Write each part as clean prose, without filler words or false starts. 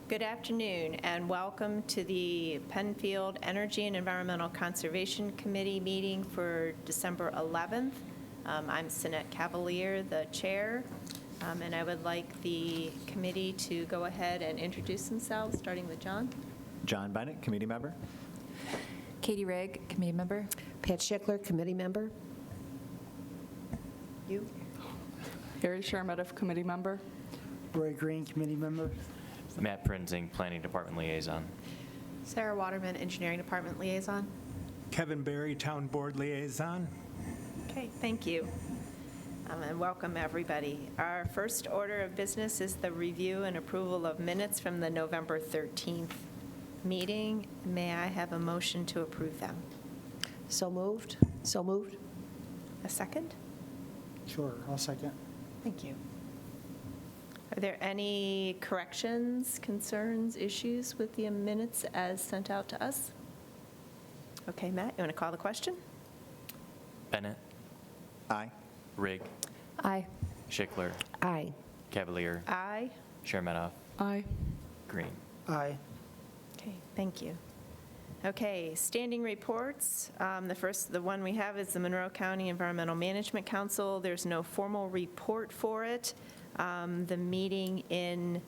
Good afternoon and welcome to the Penfield Energy and Environmental Conservation Committee meeting for December 11th. I'm Cynette Cavaliere, the chair, and I would like the committee to go ahead and introduce themselves, starting with John. John Bennett, committee member. Katie Rygg, committee member. Pat Schichler, committee member. You? Cheremeteff, committee member. Roy Green, committee member. Matt Prinzing, Planning Department Liaison. Sarah Waterman, Engineering Department Liaison. Kevin Berry, Town Board Liaison. Okay, thank you. And welcome, everybody. Our first order of business is the review and approval of minutes from the November 13th meeting. May I have a motion to approve them? So moved. So moved. A second? Sure, I'll second. Thank you. Are there any corrections, concerns, issues with the minutes as sent out to us? Okay, Matt, you want to call the question? Bennett, Aye. Rygg, Aye. Schichler, Aye. Cavaliere, Aye. Cheremeteff, Aye. Green. Aye. Okay, thank you. Okay, standing reports. The one we have is the Monroe County Environmental Management Council. There's no formal report for it. The meeting in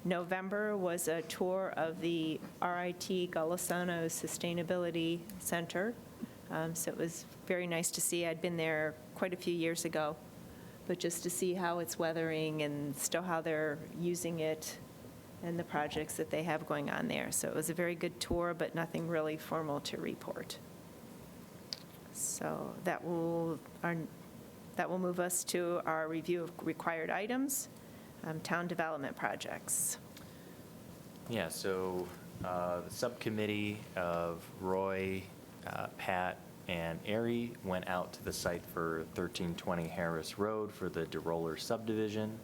November was a tour of the RIT Golisano Sustainability Center. So it was very nice to see. I'd been there quite a few years ago, but just to see how it's weathering and still how they're using it and the projects that they have going on there. So it was a very good tour, but nothing really formal to report. So that will move us to our review of required items, town development projects. Yeah, so the subcommittee of Roy, Pat, and Ari went out to the site for 1320 Harris Road for the DeRoller subdivision.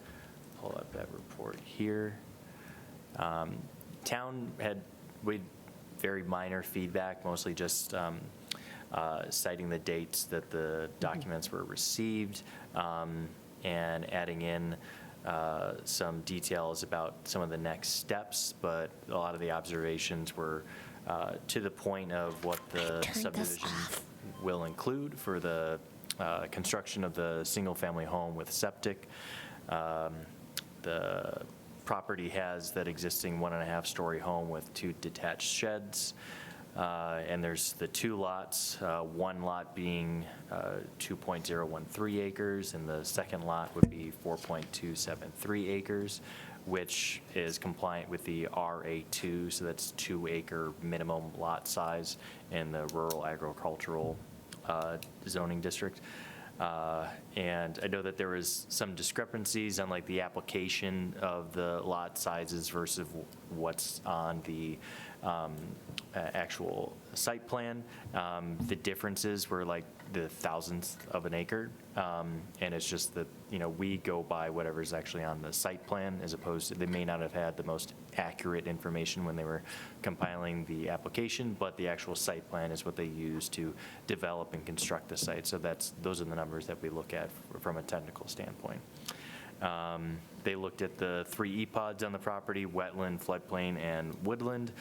Pull up that report here. Town had very minor feedback, mostly just citing the dates that the documents were received and adding in some details about some of the next steps, but a lot of the observations were to the point of what the subdivision will include for the construction of the single-family home with septic. The property has that existing 1.5-story home with 2 detached sheds. And there's the 2 lots, one lot being 2.013 acres, and the second lot would be 4.273 acres, which is compliant with the RA2, so that's 2-acre minimum lot size in the rural agricultural zoning district. And I know that there was some discrepancies on like the application of the lot sizes versus what's on the actual site plan. The differences were like the thousandth of an acre, and it's just that, we go by whatever's actually on the site plan, as opposed to, they may not have had the most accurate information when they were compiling the application, but the actual site plan is what they use to develop and construct the site. So those are the numbers that we look at from a technical standpoint. They looked at the 3 EPODs on the property: wetland, floodplain, and woodland.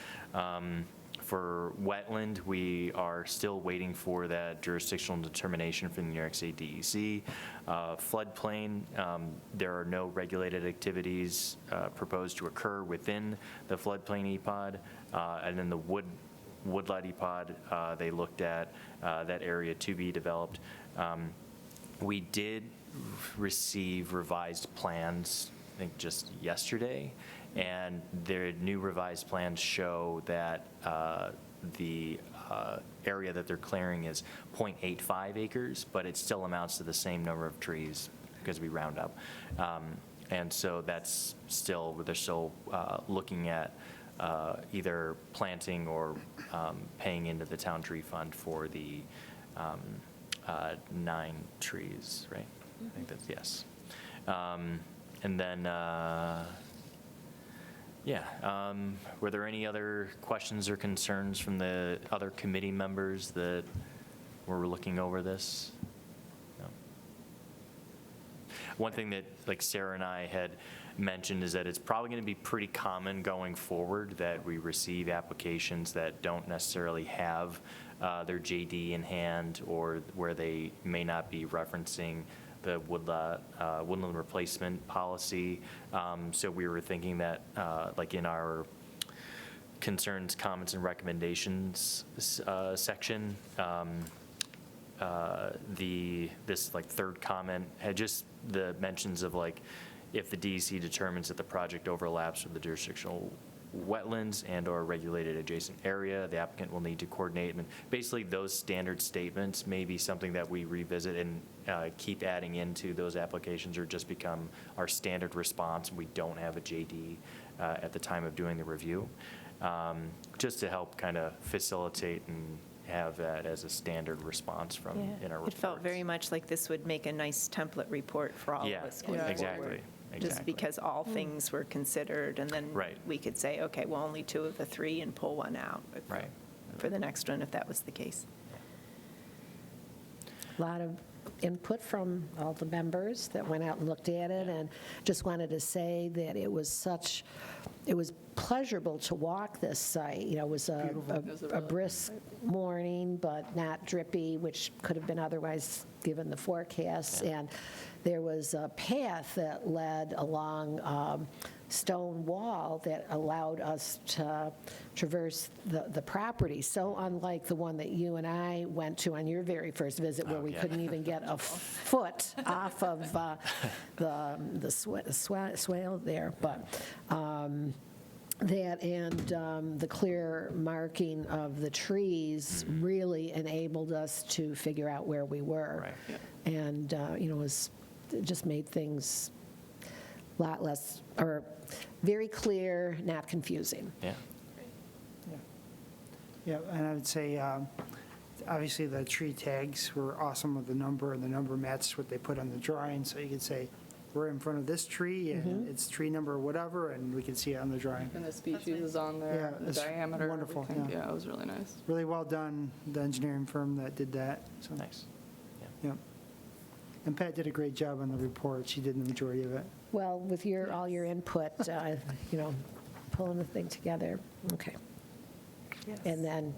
For wetland, we are still waiting for that jurisdictional determination from the New York State DEC. Floodplain, there are no regulated activities proposed to occur within the floodplain EPOD. And then the woodlot EPOD, they looked at that area to be developed. We did receive revised plans, I think just yesterday, and their new revised plans show that the area that they're clearing is 0.85 acres, but it still amounts to the same number of trees because we round up. And so they're still looking at either planting or paying into the town tree fund for the 9 trees, right? I think that's, yes. And then, were there any other questions or concerns from the other committee members that were looking over this? No. one thing that like Sarah and I had mentioned is that it's probably going to be pretty common going forward that we receive applications that don't necessarily have their JD in hand, or where they may not be referencing the woodland replacement policy. So we were thinking that like in our concerns, comments, and recommendations section, this like third comment had just the mentions of like, if the DEC determines that the project overlaps with the jurisdictional wetlands and/or regulated adjacent area, the applicant will need to coordinate. And basically, those standard statements may be something that we revisit and keep adding into those applications, or just become our standard response, and we don't have a JD at the time of doing the review, just to help kind of facilitate and have that as a standard response from in our It reports. felt very much like this would make a nice template report for all of us going forward. Exactly. Just because all things were considered, and then Right. we could say, okay, well, only 2 of the 3 and pull 1 out Right. for the next one, if that was the case. A lot of input from all the members that went out and looked at it, and just wanted to say that it was pleasurable to walk this site. You know, it was a brisk morning, but not drippy, which could have been otherwise given the forecast. And there was a path that led along stone wall that allowed us to traverse the property. So unlike the one that you and I went to on your very first visit, where we couldn't even get a foot off of the swale there. But that and the clear marking of the trees really enabled us to figure out where we were. Right. And, it just made things a lot less, or very clear, not confusing. Yeah. Yeah, and I would say, obviously, the tree tags were awesome with the number, and the number matched what they put on the drawing, so you could say, we're in front of this tree, and it's tree number whatever, and we can see it on the drawing. And the species is on there, Yeah, the it's diameter. wonderful, everything. yeah. Yeah, it was really nice. Really well done, the engineering firm that did that, so. Nice. Yeah. And Pat did a great job on the report. She did the majority of it. Well, with all your input, pulling the thing together, okay. And then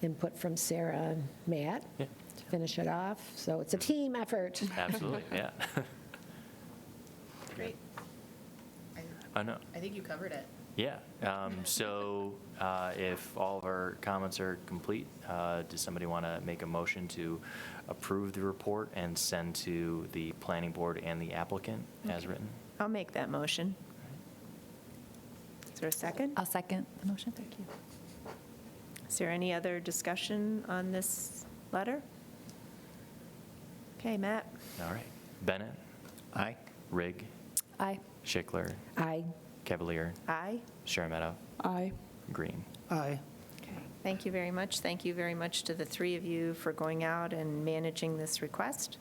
input from Sarah and Matt Yeah. to finish it off. So it's a team effort. Absolutely. Yeah. Great. I know. I think you covered it. Yeah. So if all of our comments are complete, does somebody want to make a motion to approve the report and send to the planning board and the applicant as written? I'll make that motion. Is there a second? I'll second the motion. Thank you. Is there any other discussion on this letter? Okay, Matt? All right. Bennett, Aye. Rygg, Aye. Schichler, Aye. Cavaliere, Aye. Cheremeteff, Aye. Green. Aye. Okay. Thank you very much. Thank you very much to the 3 of you for going out and managing this request.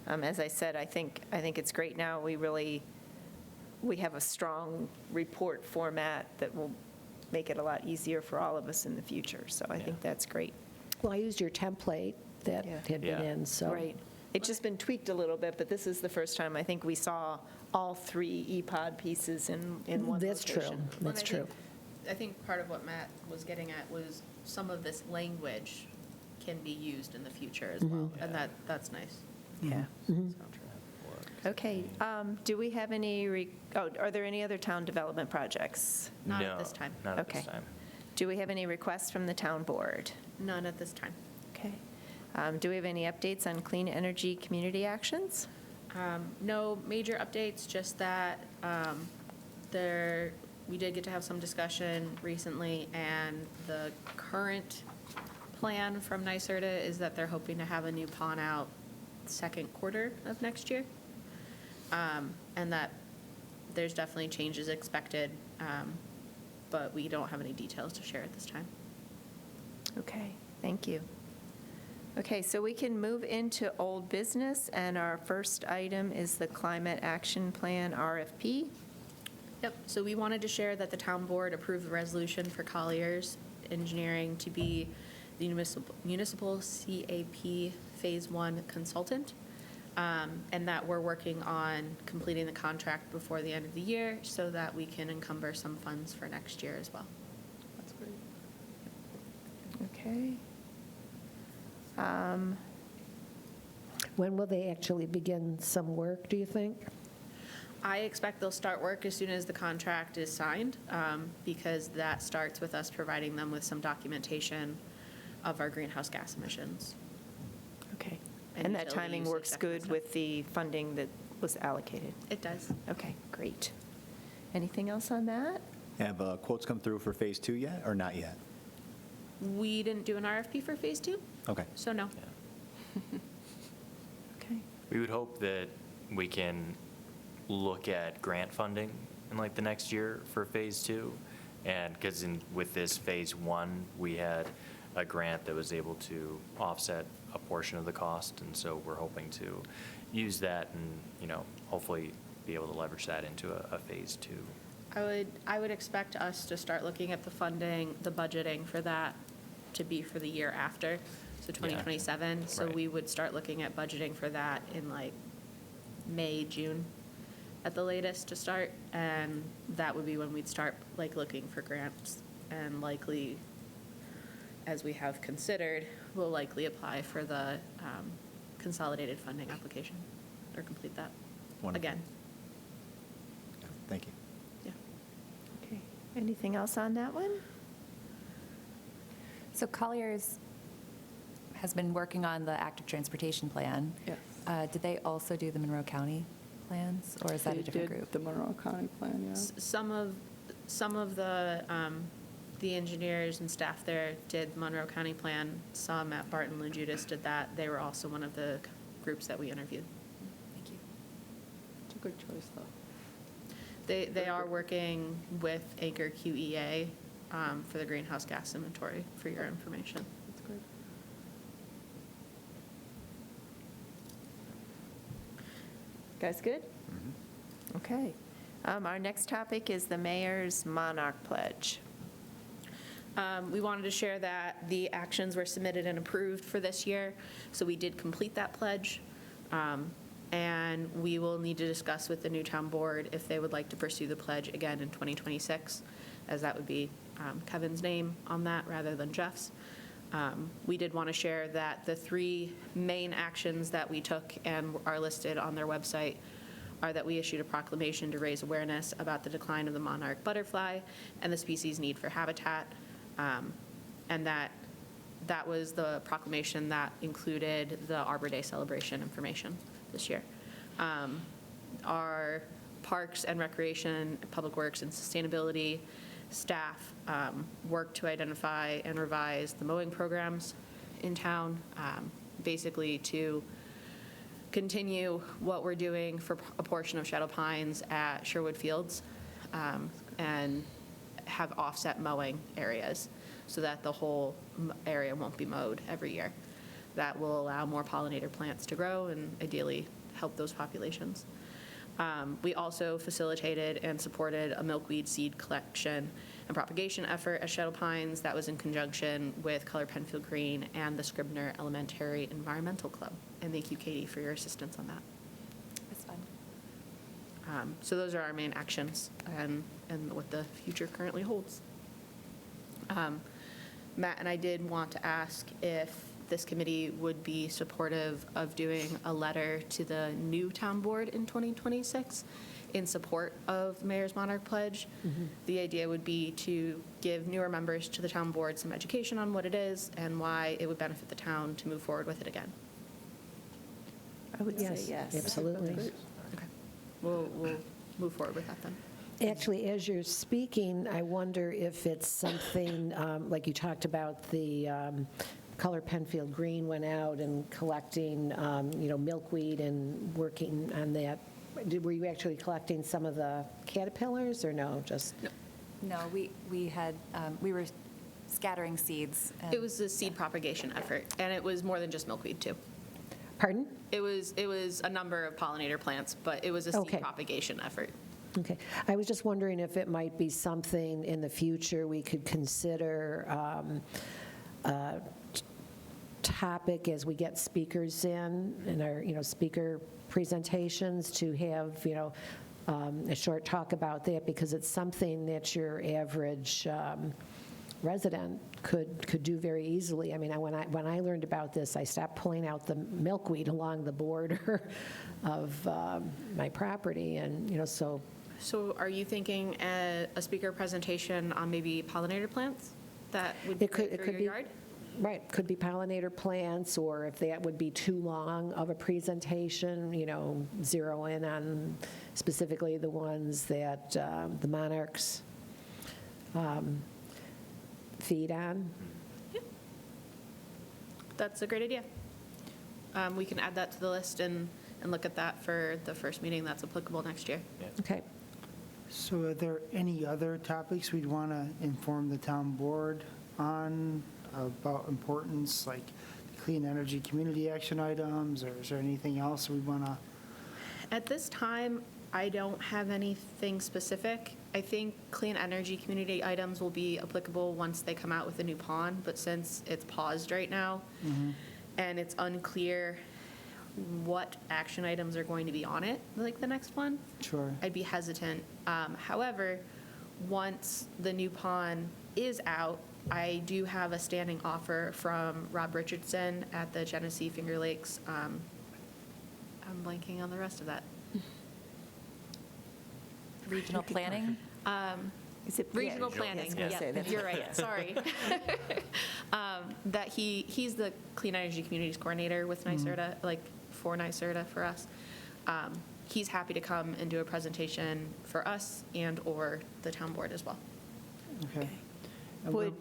As I said, I think it's great now. We have a strong report format that will make it a lot easier for all of us in the future. So I think that's great. Well, I used your template that Yeah. had been Yeah. in, so. Right. It's just been tweaked a little bit, but this is the first time I think we saw all 3 EPOD pieces in one That's true. location. That's true. I think part of what Matt was getting at was some of this language can be used in the future as well, and that's nice. Yeah. Mm-hmm. Okay. Do we have are there any other town development projects? Not No, at this time. Not at this Okay. time. Do we have any requests from the town board? None at this time. Okay. Do we have any updates on clean energy community actions? No major updates, just that we did get to have some discussion recently, and the current plan from NYSERDA is that they're hoping to have a new pond out second quarter of next year, and that there's definitely changes expected, but we don't have any details to share at this time. Okay, thank you. Okay, so we can move into old business, and our first item is the Climate Action Plan RFP. Yep, so we wanted to share that the town board approved the resolution for Collier's Engineering to be the municipal CAP Phase 1 consultant. and that we're working on completing the contract before the end of the year so that we can encumber some funds for next year as well. That's great. Okay. When will they actually begin some work, do you think? I expect they'll start work as soon as the contract is signed, because that starts with us providing them with some documentation of our greenhouse gas emissions. Okay. And And that utility timing usage, works that kind of good stuff. with the funding that was allocated? It does. Okay, great. Anything else on that? Have quotes come through for Phase 2 yet, or not yet? We didn't do an RFP for Phase 2, Okay. so no. Okay. We would hope that we can look at grant funding in like the next year for Phase 2. And because with this Phase 1, we had a grant that was able to offset a portion of the cost. And so we're hoping to use that and, hopefully be able to leverage that into a Phase 2. I would expect us to start looking at the funding, the budgeting for that to be for the year after, so 2027. So Right. we would start looking at budgeting for that in like May, June at the latest to start. And that would be when we'd start like looking for grants, and likely, as we have considered, we'll likely apply for the consolidated funding application or complete that Wonderful. again. Thank you. Yeah. Okay. Anything else on that one? So Collier's has been working on the active transportation plan. Yes. Did they also do the Monroe County plans, or is that a different group? The Monroe County plan, yeah. Some of the engineers and staff there did Monroe County Plan. Some at Barton and Judas did that. They were also one of the groups that we interviewed. Thank you. It's a good choice, though. They are working with Anchor QEA for the greenhouse gas inventory, for your information. That's great. Guys, good? Okay. Our next topic is the mayor's Monarch pledge. We wanted to share that the actions were submitted and approved for this year, so we did complete that pledge. And we will need to discuss with the new town board if they would like to pursue the pledge again in 2026, as that would be Kevin's name on that rather than Jeff's. We did want to share that the three main actions that we took and are listed on their website are that we issued a proclamation to raise awareness about the decline of the monarch butterfly and the species' need for habitat, and that was the proclamation that included the Arbor Day celebration information this year. Our Parks and Recreation, Public Works and Sustainability staff worked to identify and revise the mowing programs in town, basically to continue what we're doing for a portion of Shadow Pines at Sherwood Fields, and have offset mowing areas so that the whole area won't be mowed every year. That will allow more pollinator plants to grow and ideally help those populations. We also facilitated and supported a milkweed seed collection and propagation effort at Shadow Pines that was in conjunction with Color Penfield Green and the Scribner Elementary Environmental Club. And thank you, Katie, for your assistance on that. That's fun. So those are our main actions and what the future currently holds. Matt and I did want to ask if this committee would be supportive of doing a letter to the new town board in 2026 in support of Mayor's Monarch Pledge. The idea would be to give newer members to the town board some education on what it is and why it would benefit the town to move forward with it again. I would say Yes, yes. absolutely. Okay. We'll move forward with that then. Actually, as you're speaking, I wonder if it's something, like you talked about, the Color Penfield Green went out and collecting, milkweed and working on that. Were you actually collecting some of the caterpillars, or no, just? No, we had, we were scattering seeds. and- It was a seed propagation effort, and it was more than just milkweed, too. Pardon? It was a number of pollinator plants, but it was a Okay. seed propagation effort. Okay. I was just wondering if it might be something in the future we could consider topic as we get speakers in our, speaker presentations, to have, a short talk about that, because it's something that your average resident could do very easily. I mean, when I learned about this, I stopped pulling out the milkweed along the border of my property, and, so. So are you thinking a speaker presentation on maybe pollinator plants that would be It could, great it for could your be, yard? right, could be pollinator plants, or if that would be too long of a presentation, zero in on specifically the ones that the monarchs feed on. That's a great idea. We can add that to the list and look at that for the first meeting that's applicable next year. Okay. So are there any other topics we'd want to inform the town board on about importance, like clean energy community action items, or is there anything else we want to? At this time, I don't have anything specific. I think clean energy community items will be applicable once they come out with a new pond, but since it's paused right now, and it's unclear what action items are going to be on it, like the next one, Sure. I'd be hesitant. However, once the new pond is out, I do have a standing offer from Rob Richardson at the Genesee Finger Lakes. I'm blanking on the rest of that. Regional planning? Is it Regional yeah, planning, I was gonna say yeah, that's- you're right, sorry. That he's the Clean Energy Communities Coordinator with NYSERDA, like for NYSERDA for us. He's happy to come and do a presentation for us and/or the town board as well. Okay. And we're-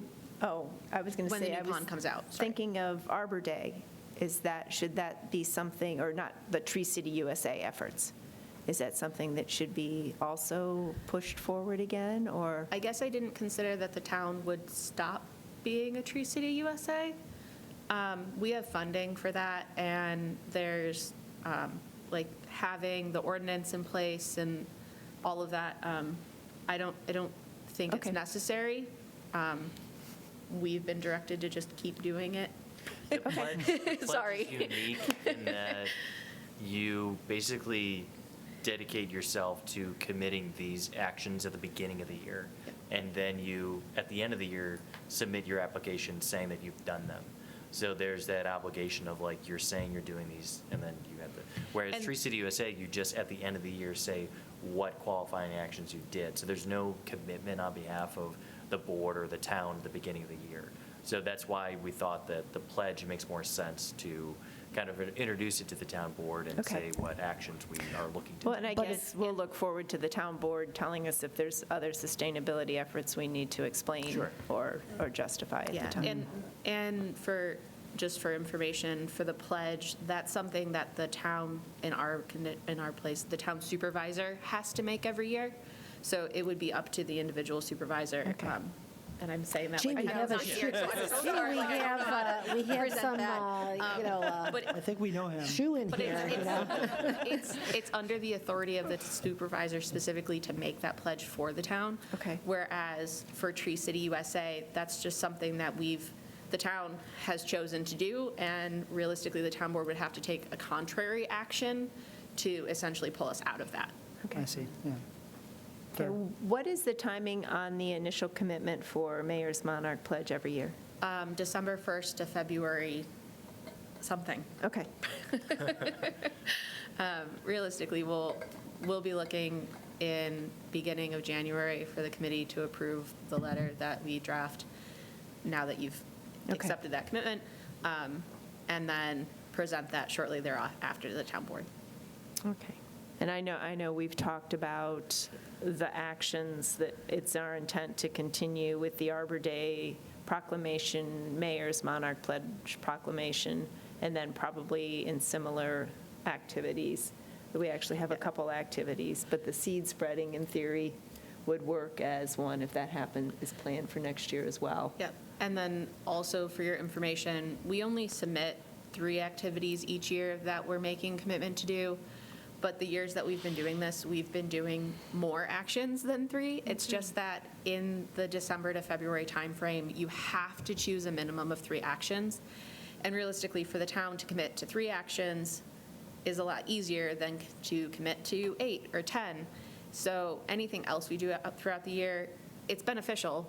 I was going to When the say, new I was pond comes out, sorry. thinking of Arbor Day. Should that be something, or not, the Tree City USA efforts? Is that something that should be also pushed forward again, or? I guess I didn't consider that the town would stop being a Tree City USA. We have funding for that, and there's, like, having the ordinance in place and all of that. I don't think it's Okay. necessary. We've been directed to just keep doing it. The pledge Sorry. is unique in that you basically dedicate yourself to committing these actions at the beginning of the year. And then you, at the end of the year, submit your application saying that you've done them. So there's that obligation of like, you're saying you're doing these, and then you have to, whereas And- Tree City USA, you just at the end of the year say what qualifying actions you did. So there's no commitment on behalf of the board or the town at the beginning of the year. So that's why we thought that the pledge makes more sense to kind of introduce it to the town board and Okay. say what actions we are looking to Well, do. and I guess we'll look forward to the town board telling us if there's other sustainability efforts we need to explain Sure. or justify at the Yeah, time. and just for information, for the pledge, that's something that the town, in our place, the town supervisor has to make every year. So it would be up to the individual supervisor. Okay. And I'm saying that Gee, like we I know have it's a not here, so I'm so Yeah, sorry. we have Present some, that. But I think we know him. shoe in But here, it's under the authority of the supervisor specifically to make that pledge for the town. Okay. Whereas for Tree City USA, that's just something that the town has chosen to do, and realistically, the town board would have to take a contrary action to essentially pull us out of that. I see, yeah. Okay, Fair. what is the timing on the initial commitment for Mayor's Monarch Pledge every year? December 1st to February something. Okay, Realistically, we'll be looking in beginning of January for the committee to approve the letter that we draft now that you've Okay. accepted that commitment, and then present that shortly thereafter to the town board. okay. And I know we've talked about the actions that it's our intent to continue with the Arbor Day proclamation, Mayor's Monarch Pledge proclamation, and then probably in similar activities. We actually have a couple activities, but the seed spreading in theory would work as one if that is planned for next year as well. Yep. And then also for your information, we only submit 3 activities each year that we're making commitment to do. But the years that we've been doing this, we've been doing more actions than 3. It's just that in the December to February timeframe, you have to choose a minimum of 3 actions. And realistically, for the town to commit to 3 actions is a lot easier than to commit to 8 or 10. So anything else we do throughout the year, it's beneficial.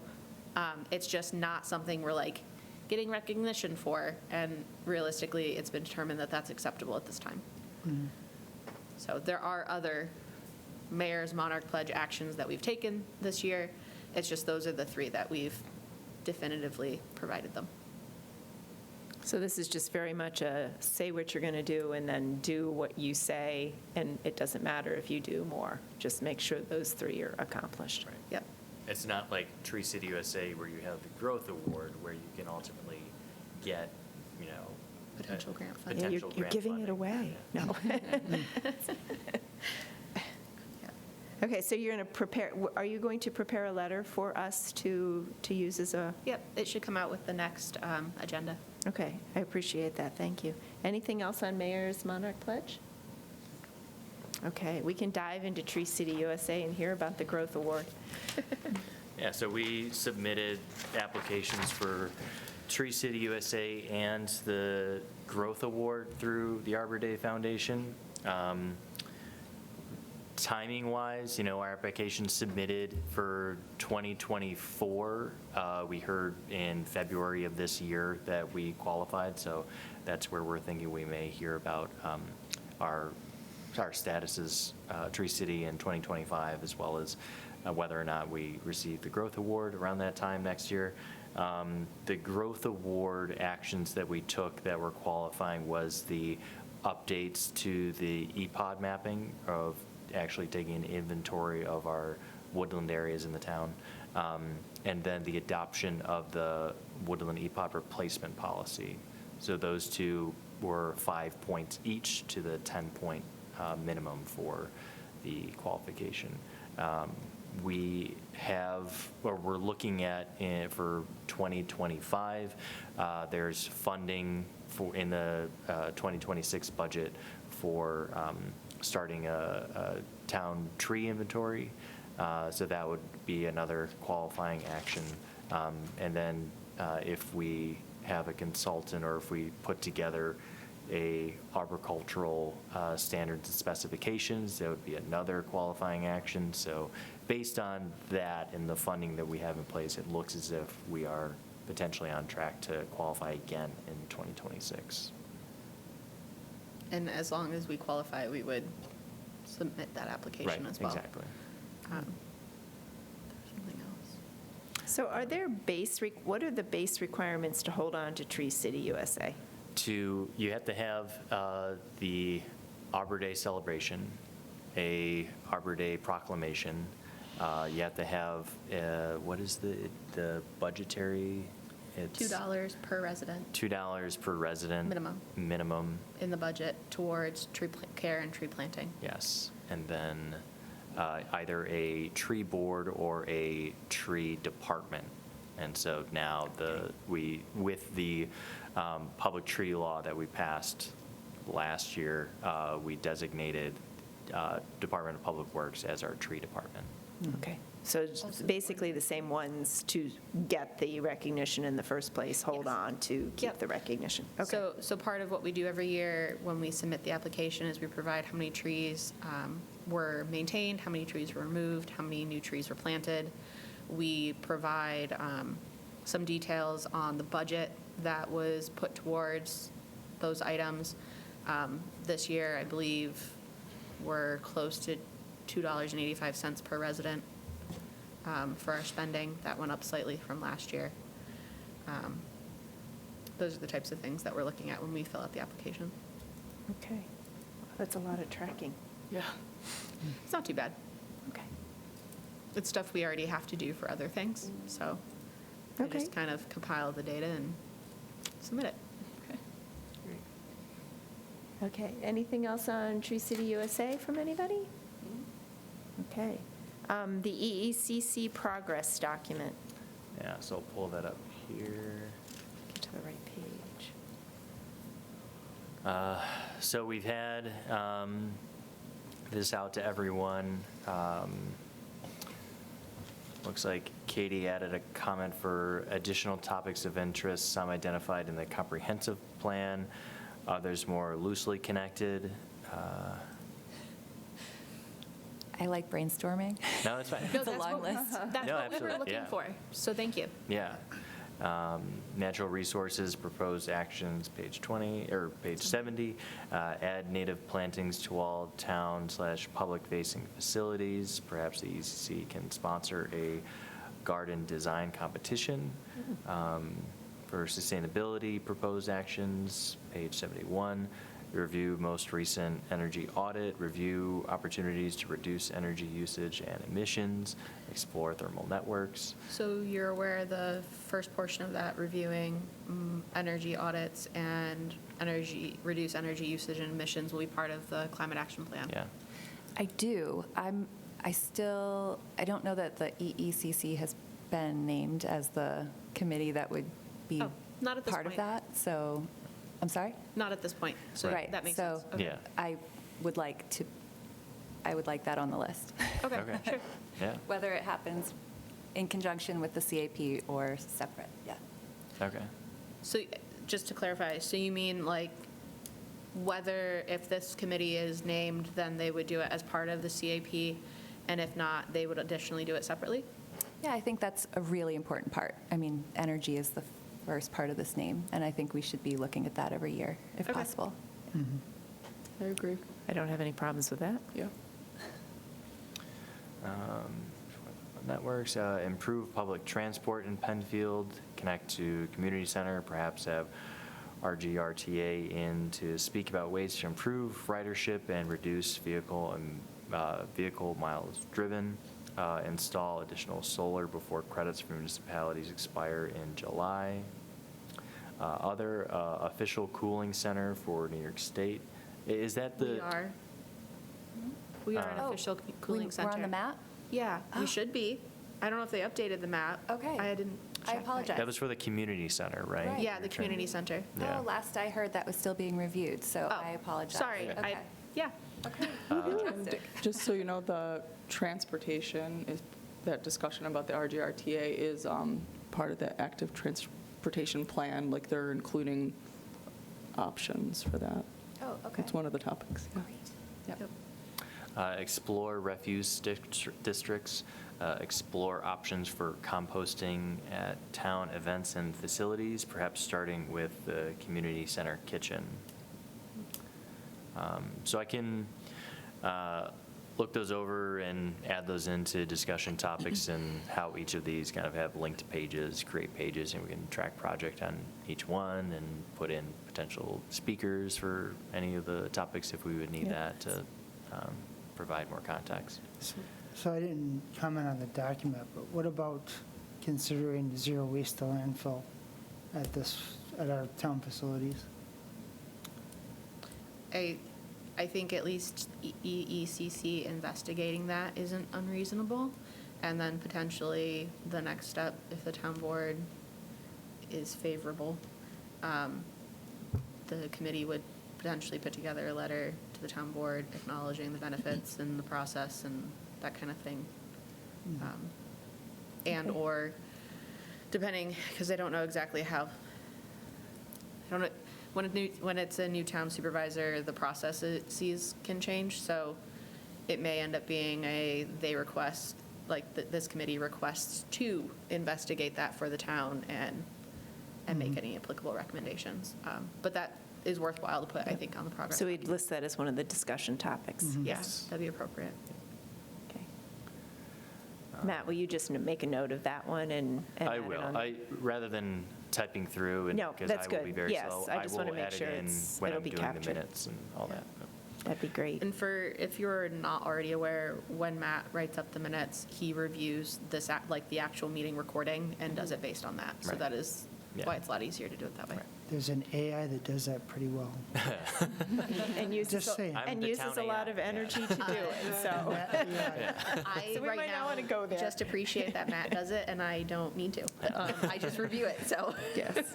It's just not something we're like getting recognition for. And realistically, it's been determined that that's acceptable at this time. So there are other mayor's Monarch Pledge actions that we've taken this year. It's just those are the 3 that we've definitively provided them. So this is just very much a say what you're going to do and then do what you say, and it doesn't matter if you do more. Just make sure those 3 are accomplished. Yep. It's not like Tree City USA where you have the Growth Award where you can ultimately get, you know. Potential grant Yeah, funding. you're giving it away. No. Okay, so you're going to prepare, are you going to prepare a letter for us to use as a, Yep, it should come out with the next agenda. okay, I appreciate that, thank you. Anything else on Mayor's Monarch Pledge? Okay, we can dive into Tree City USA and hear about the Growth Award. Yeah, so we submitted applications for Tree City USA and the Growth Award through the Arbor Day Foundation. Timing-wise, you know, our application submitted for 2024. We heard in February of this year that we qualified, so that's where we're thinking we may hear about our status as Tree City in 2025, as well as whether or not we receive the Growth Award around that time next year. The Growth Award actions that we took that were qualifying was the updates to the EPOD mapping of actually taking an inventory of our woodland areas in the town, and then the adoption of the woodland EPOD replacement policy. So those 2 were 5 points each to the 10-point minimum for the qualification. We have, or we're looking at for 2025, there's funding for in the 2026 budget for starting a town tree inventory. So that would be another qualifying action. And then if we have a consultant or if we put together a arboricultural standards and specifications, that would be another qualifying action. So based on that and the funding that we have in place, it looks as if we are potentially on track to qualify again in 2026. And as long as we qualify, we would submit that application Right, as well. exactly. There's something else. So are there what are the base requirements to hold on to Tree City USA? You have to have the Arbor Day celebration, a Arbor Day proclamation. You have to have, what is the budgetary? It's $2 per resident $2 per resident. Minimum, in the budget towards tree care and tree planting. yes. And then either a tree board or a tree department. And so now with the public tree law that we passed last year, we designated Department of Public Works as our tree department. Okay, so it's basically the same ones to get the recognition in the first place, hold Yes. on to keep Yep. the recognition. Okay. So part of what we do every year when we submit the application is we provide how many trees were maintained, how many trees were removed, how many new trees were planted. We provide some details on the budget that was put towards those items. This year, I believe, we're close to $2.85 per resident for our spending. That went up slightly from last year. Those are the types of things that we're looking at when we fill out the application. Okay, that's a lot of tracking. Yeah. It's not too bad. Okay. It's stuff we already have to do for other things, so I Okay. just kind of compile the data and submit it. Okay, anything else on Tree City USA from anybody? Okay. The EECC progress document. Yeah, so I'll pull that up here. Get to the right page. So we've had this out to everyone. Looks like Katie added a comment for additional topics of interest, some identified in the comprehensive plan, others more loosely connected. I like brainstorming. No, it's fine. No, It's a that's long what- list. That's No, what we were absolutely, looking yeah. for, so thank you. Yeah. Natural resources, proposed actions, page 20, or page 70. Add native plantings to all town/public facing facilities. Perhaps the ECC can sponsor a garden design competition. For sustainability, proposed actions, page 71. Review most recent energy audit, review opportunities to reduce energy usage and emissions, explore thermal networks. So you're aware the first portion of that, reviewing energy audits and reduce energy usage and emissions, will be part of the climate action plan? Yeah. I do. I don't know that the EECC has been named as the committee that would be Oh, not at this part of point. that, so, I'm sorry? Not at this point, so Right, that makes so- sense. Okay. Yeah. I would like that on the list. Okay, Okay. sure. Yeah. Whether it happens in conjunction with the CAP or separate, yeah. Okay. So just to clarify, so you mean like whether if this committee is named, then they would do it as part of the CAP, and if not, they would additionally do it separately? Yeah, I think that's a really important part. I mean, energy is the first part of this name, and I think we should be looking at that every year, if Okay. possible. I agree. I don't have any problems with that. Yeah. Networks, improve public transport in Penfield, connect to community center, perhaps have RGRTA in to speak about ways to improve ridership and reduce vehicle miles driven, install additional solar before credits from municipalities expire in July. Other official cooling center for New York State. Is that the? We are. We are an Oh, official cooling center. We're on the map? Yeah, Oh. we should be. I don't know if they updated the map. Okay. I didn't I check. apologize. That was for the community center, right? Right. Yeah, the community center. Yeah. Oh, last I heard, that was still being reviewed, so Oh, I apologize. Sorry, Okay. yeah. Okay. And Fantastic. just so you know, the transportation, that discussion about the RGRTA is part of the active transportation plan, like they're including options for that. Oh, okay. It's one of the topics, yeah. Great. Yep. Explore refuse districts, explore options for composting at town events and facilities, perhaps starting with the community center kitchen. So I can look those over and add those into discussion topics and how each of these kind of have linked pages, create pages, and we can track project on each one and put in potential speakers for any of the topics if we would need that to provide more context. So I didn't comment on the document, but what about considering zero waste to landfill at our town facilities? I think at least EECC investigating that isn't unreasonable. And then potentially the next step, if the town board is favorable, the committee would potentially put together a letter to the town board acknowledging the benefits and the process and that kind of thing. And/or, depending, because I don't know exactly how, I don't know, when it's a new town supervisor, the processes can change, so it may end up being they request, like, this committee requests to investigate that for the town and make any applicable recommendations. But that is worthwhile to put, I think, on the progress. So we'd list that as one of the discussion topics. Yes, that'd be appropriate. Okay. Matt, will you just make a note of that one and add I it will. on? Rather than typing through, and No, because that's I will good. be very Yes, slow, I just wanna will make add it sure in it's- when it'll I'm be doing the captured. minutes and all that. That'd be great. And if you're not already aware, when Matt writes up the minutes, he reviews this, like, the actual meeting recording and does it based on that. So Right. that is Yeah. why it's a lot easier to do it that way. There's an AI that does that pretty well. And uses, Just saying. I'm and the uses town a lot AI, of yeah. energy to do it, so. I, So we right might not now, wanna go there. just appreciate that Matt does it, and I don't need to. I just review it, so. Yes.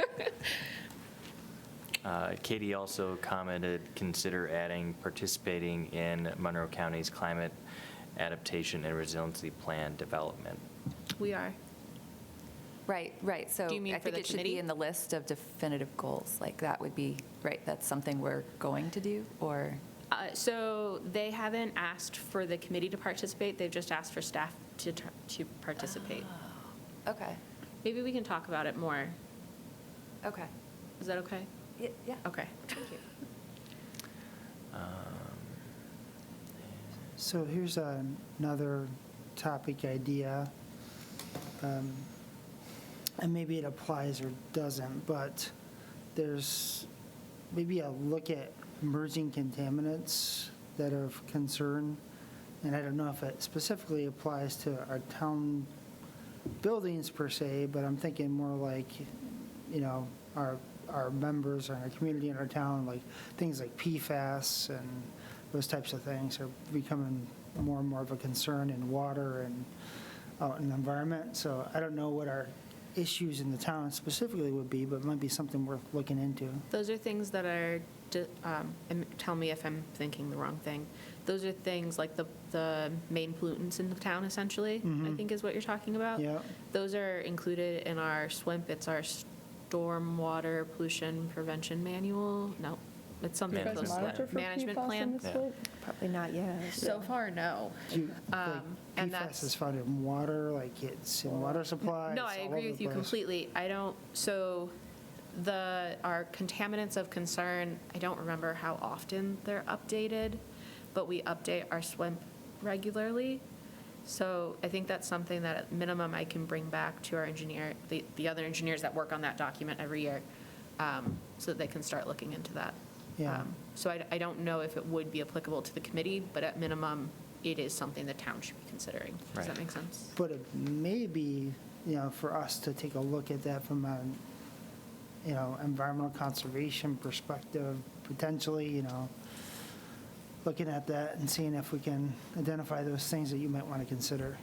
Katie also commented, consider adding participating in Monroe County's climate adaptation and resiliency plan development. We are. Right, so Do you mean I for think the it should committee? be in the list of definitive goals, like that would be, right, that's something we're going to do, or? So they haven't asked for the committee to participate, they've just asked for staff to participate. Okay, Maybe we can talk about it more. okay. Is that okay? Yeah. Okay, thank you. So here's another topic idea. And maybe it applies or doesn't, but there's maybe a look at emerging contaminants that are of concern. And I don't know if it specifically applies to our town buildings per se, but I'm thinking more like, our members, our community in our town, like things like PFAS and those types of things are becoming more and more of a concern in water and out in the environment. So I don't know what our issues in the town specifically would be, but it might be something worth looking into. Those are things that are, and tell me if I'm thinking the wrong thing. Those are things like the main pollutants in the town, essentially, I think is what you're talking about. Yeah. Those are included in our SWIMP. It's our Stormwater Pollution Prevention Manual. No, it's something You guys close to monitor that. for Management PFAS plan. in the state? Probably not yet. So far, no. Do you, like, and PFAS that's- is found in water, like it's in water supplies? No, I all agree over with the you place. completely. So our contaminants of concern, I don't remember how often they're updated, but we update our SWIMP regularly. So I think that's something that at minimum I can bring back to our engineer, the other engineers that work on that document every year, so that they can start looking into that. Yeah. So I don't know if it would be applicable to the committee, but at minimum, it is something the town should be considering. Does that Right. make sense? But it may be, for us to take a look at that from an, environmental conservation perspective, potentially, looking at that and seeing if we can identify those things that you might want to consider.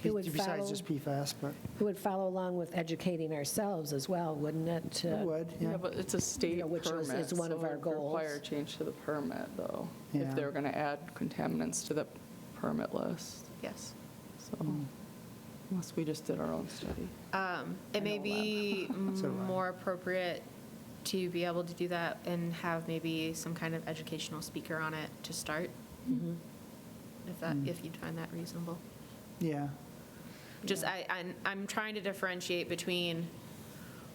It would Besides follow- just PFAS, but It would follow along with educating ourselves as well, wouldn't it? to- it would, Yeah, but it's a state which permit. is one of so our it would require goals. a change to the permit, though, Yeah. if they're going to add contaminants to the permit list. Yes. So unless we just did our own study. It may be So do I. more appropriate to be able to do that and have maybe some kind of educational speaker on it to start, if you'd find that reasonable. Yeah. Just, I'm trying to differentiate between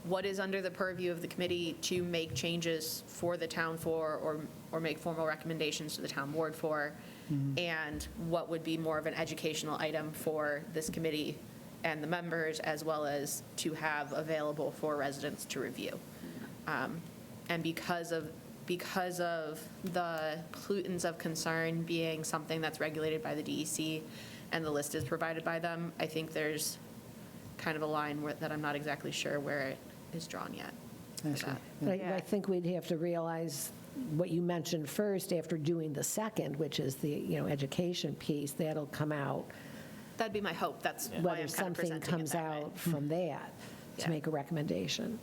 what is under the purview of the committee to make changes for the town for, or make formal recommendations to the town board for, and what would be more of an educational item for this committee and the members, as well as to have available for residents to review. And because of the pollutants of concern being something that's regulated by the DEC and the list is provided by them, I think there's kind of a line that I'm not exactly sure where it is drawn yet. for I see. that. But I think we'd have to realize what you mentioned first after doing the second, which is the, education piece, that'll come out, That'd be my hope. That's why whether I'm kind of something presenting it comes that way. out from that to Yeah. make a recommendation.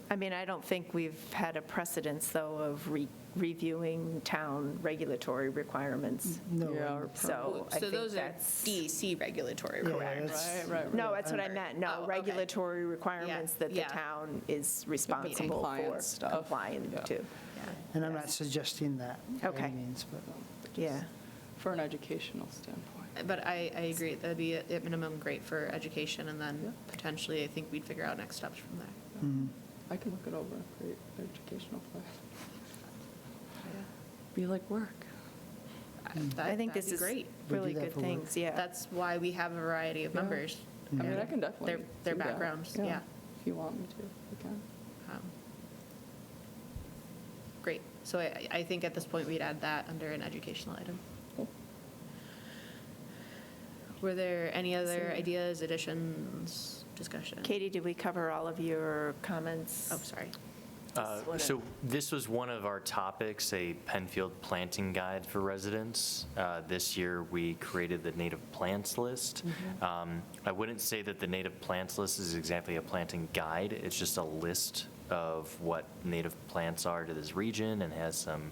I mean, I don't think we've had a precedence, though, of reviewing town regulatory requirements. No. Yeah, or So I So think those are that's. DEC regulatory, Yeah, correct? that's- Right. No, that's what I meant. Oh, No, okay. regulatory requirements that the yeah. town is responsible for compliance stuff. complying Yeah. to. And I'm not suggesting that by Okay. any means, but Yeah. For an educational standpoint. But I agree, that'd be at minimum great for education, and then potentially, I think we'd figure out next steps from there. I can look it over, create an educational plan. Be like work. I think this That'd be is great. really We do that good for work. things, yeah. That's why we have a variety of Yeah. members. I mean, I can definitely Their do that. backgrounds, yeah. If you want me to, we can. Great. So I think at this point, we'd add that under an educational item. Cool. Were there any other ideas, additions, discussion? Katie, did we cover all of your comments? Oh, sorry. So this was one of our topics, a Penfield planting guide for residents. This year, we created the native plants list. I wouldn't say that the native plants list is exactly a planting guide. It's just a list of what native plants are to this region and has some,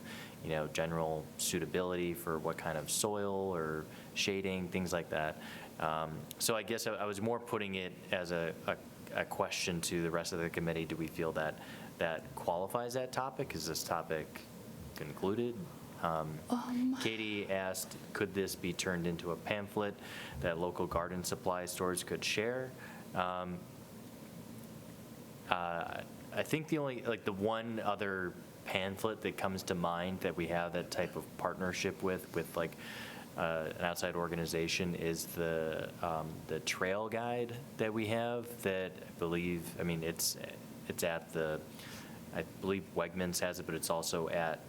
general suitability for what kind of soil or shading, things like that. So I guess I was more putting it as a question to the rest of the committee. Do we feel that that qualifies that topic? Is this topic concluded? Katie asked, could this be turned into a pamphlet that local garden supply stores could share? I think the only, like, the one other pamphlet that comes to mind that we have that type of partnership with like an outside organization is the trail guide that we have that I believe, I mean, it's at the, I believe Wegmans has it, but it's also at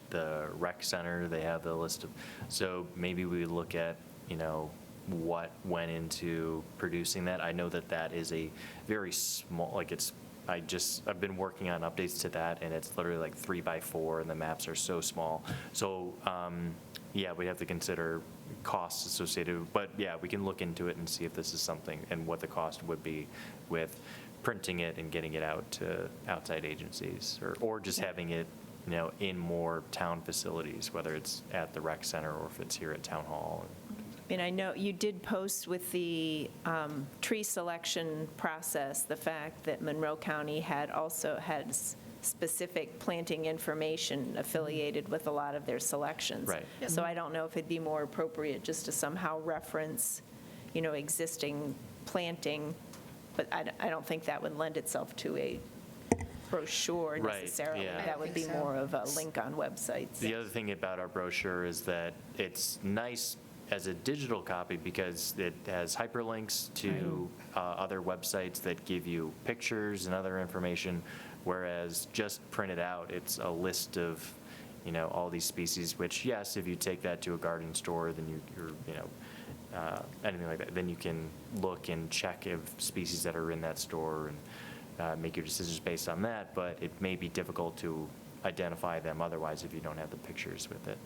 the rec center. They have the list of, so maybe we look at, you know, what went into producing that. I know that that is a very small, like I've been working on updates to that, and it's literally like 3x4, and the maps are so small. So, yeah, we have to consider costs associated, but yeah, we can look into it and see if this is something, and what the cost would be with printing it and getting it out to outside agencies, or just having it, you know, in more town facilities, whether it's at the rec center or if it's here at town hall. I mean, I know you did post with the tree selection process, the fact that Monroe County had specific planting information affiliated with a lot of their selections. Right. So I don't know if it'd be more appropriate just to somehow reference, you know, existing planting, but I don't think that would lend itself to a brochure Right, necessarily. yeah. That would be more of a link on websites. The other thing about our brochure is that it's nice as a digital copy because it has hyperlinks to other websites that give you pictures and other information, whereas just printed out, it's a list of, you know, all these species, which, yes, if you take that to a garden store, then you're you know, anything like that, then you can look and check if species that are in that store and make your decisions based on that, but it may be difficult to identify them otherwise if you don't have the pictures with it.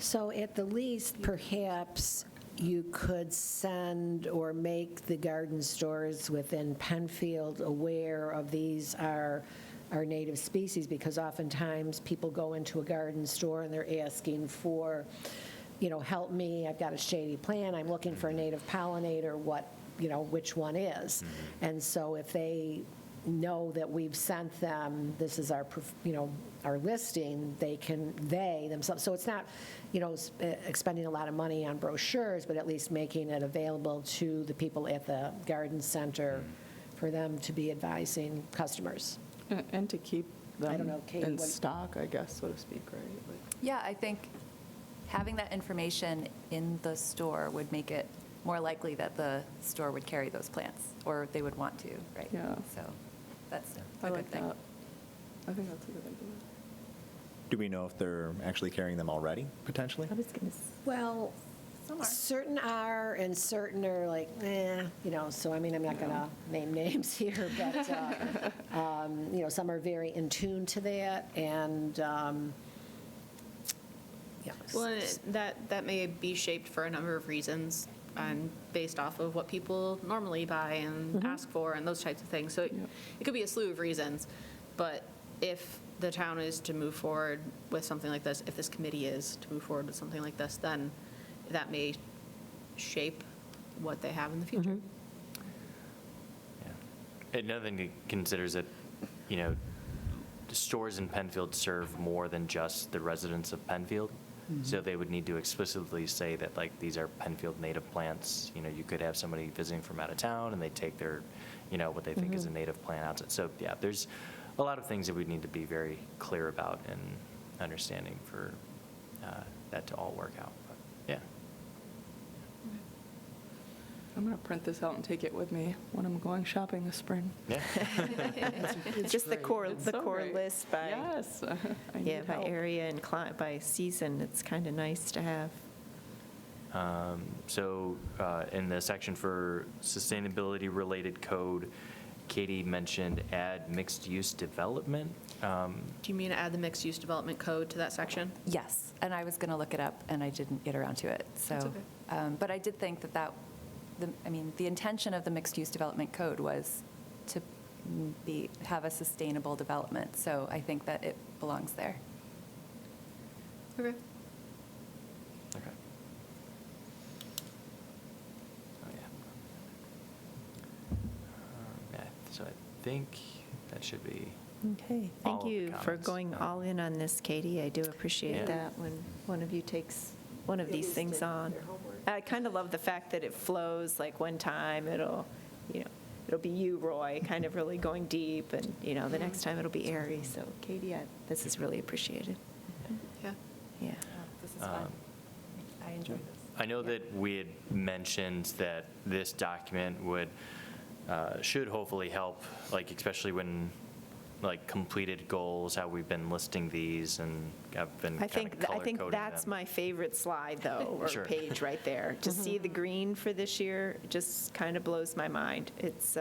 So at the least, perhaps you could send or make the garden stores within Penfield aware of these are our native species, because oftentimes people go into a garden store and they're asking for, you know, help me, I've got a shady plant, I'm looking for a native pollinator, what, you know, which one is. And so if they know that we've sent them, this is our, you know, our listing, they themselves, so it's not, you know, expending a lot of money on brochures, but at least making it available to the people at the garden center for them to be advising customers. And to keep I don't them know, Katie, in what- stock, I guess, so to speak, right? Like- Yeah, I think having that information in the store would make it more likely that the store would carry those plants, or they would want to, right? Yeah. So that's I a like good thing. that. I think that's a good idea. Do we know if they're actually carrying them already, potentially? Well, certain are and certain are like, you know, so I mean, I'm not going to name names here, but, you know, some are very in tune to that, and, yeah. Well, that may be shaped for a number of reasons and based off of what people normally buy and ask for and those types of things. So it could be a slew of reasons, but if the town is to move forward with something like this, if this committee is to move forward with something like this, then that may shape what they have in the future. Yeah. Another thing to consider is that, you know, the stores in Penfield serve more than just the residents of Penfield. So they would need to explicitly say that, like, these are Penfield native plants. You know, you could have somebody visiting from out of town and they take their, you know, what they think is a native plant outside. So, yeah, there's a lot of things that we need to be very clear about and understanding for that to all work out. But, yeah. I'm going to print this out and take it with me when I'm going shopping this spring. Yeah. Just the core so great. list by, Yes. I yeah, need by help. area and by season. It's kind of nice to have. So in the section for sustainability-related code, Katie mentioned add mixed-use development. Do you mean to add the mixed-use development code to that section? Yes, and I was going to look it up, and I didn't get around to it, so. That's okay. But I did think the intention of the mixed-use development code was to have a sustainable development, so I think that it belongs there. Okay. Okay. So I think that should be, Okay, All thank of the you for comments. going all in on this, Katie. I do appreciate Yeah. that when one of you takes one of these things on. I kind of love the fact that it flows, like one time it'll be you, Roy, kind of really going deep, and, the next time it'll be Ari. So Katie, this is really appreciated. Yeah. Yeah. This is fun. I enjoy this. I know that we had mentioned that this document should hopefully help, like especially when completed goals, how we've been listing these, and I've been I kind think of color coding that's them. my favorite slide, though, or Sure. page right there. To see the green for this year just kind of blows my mind. It's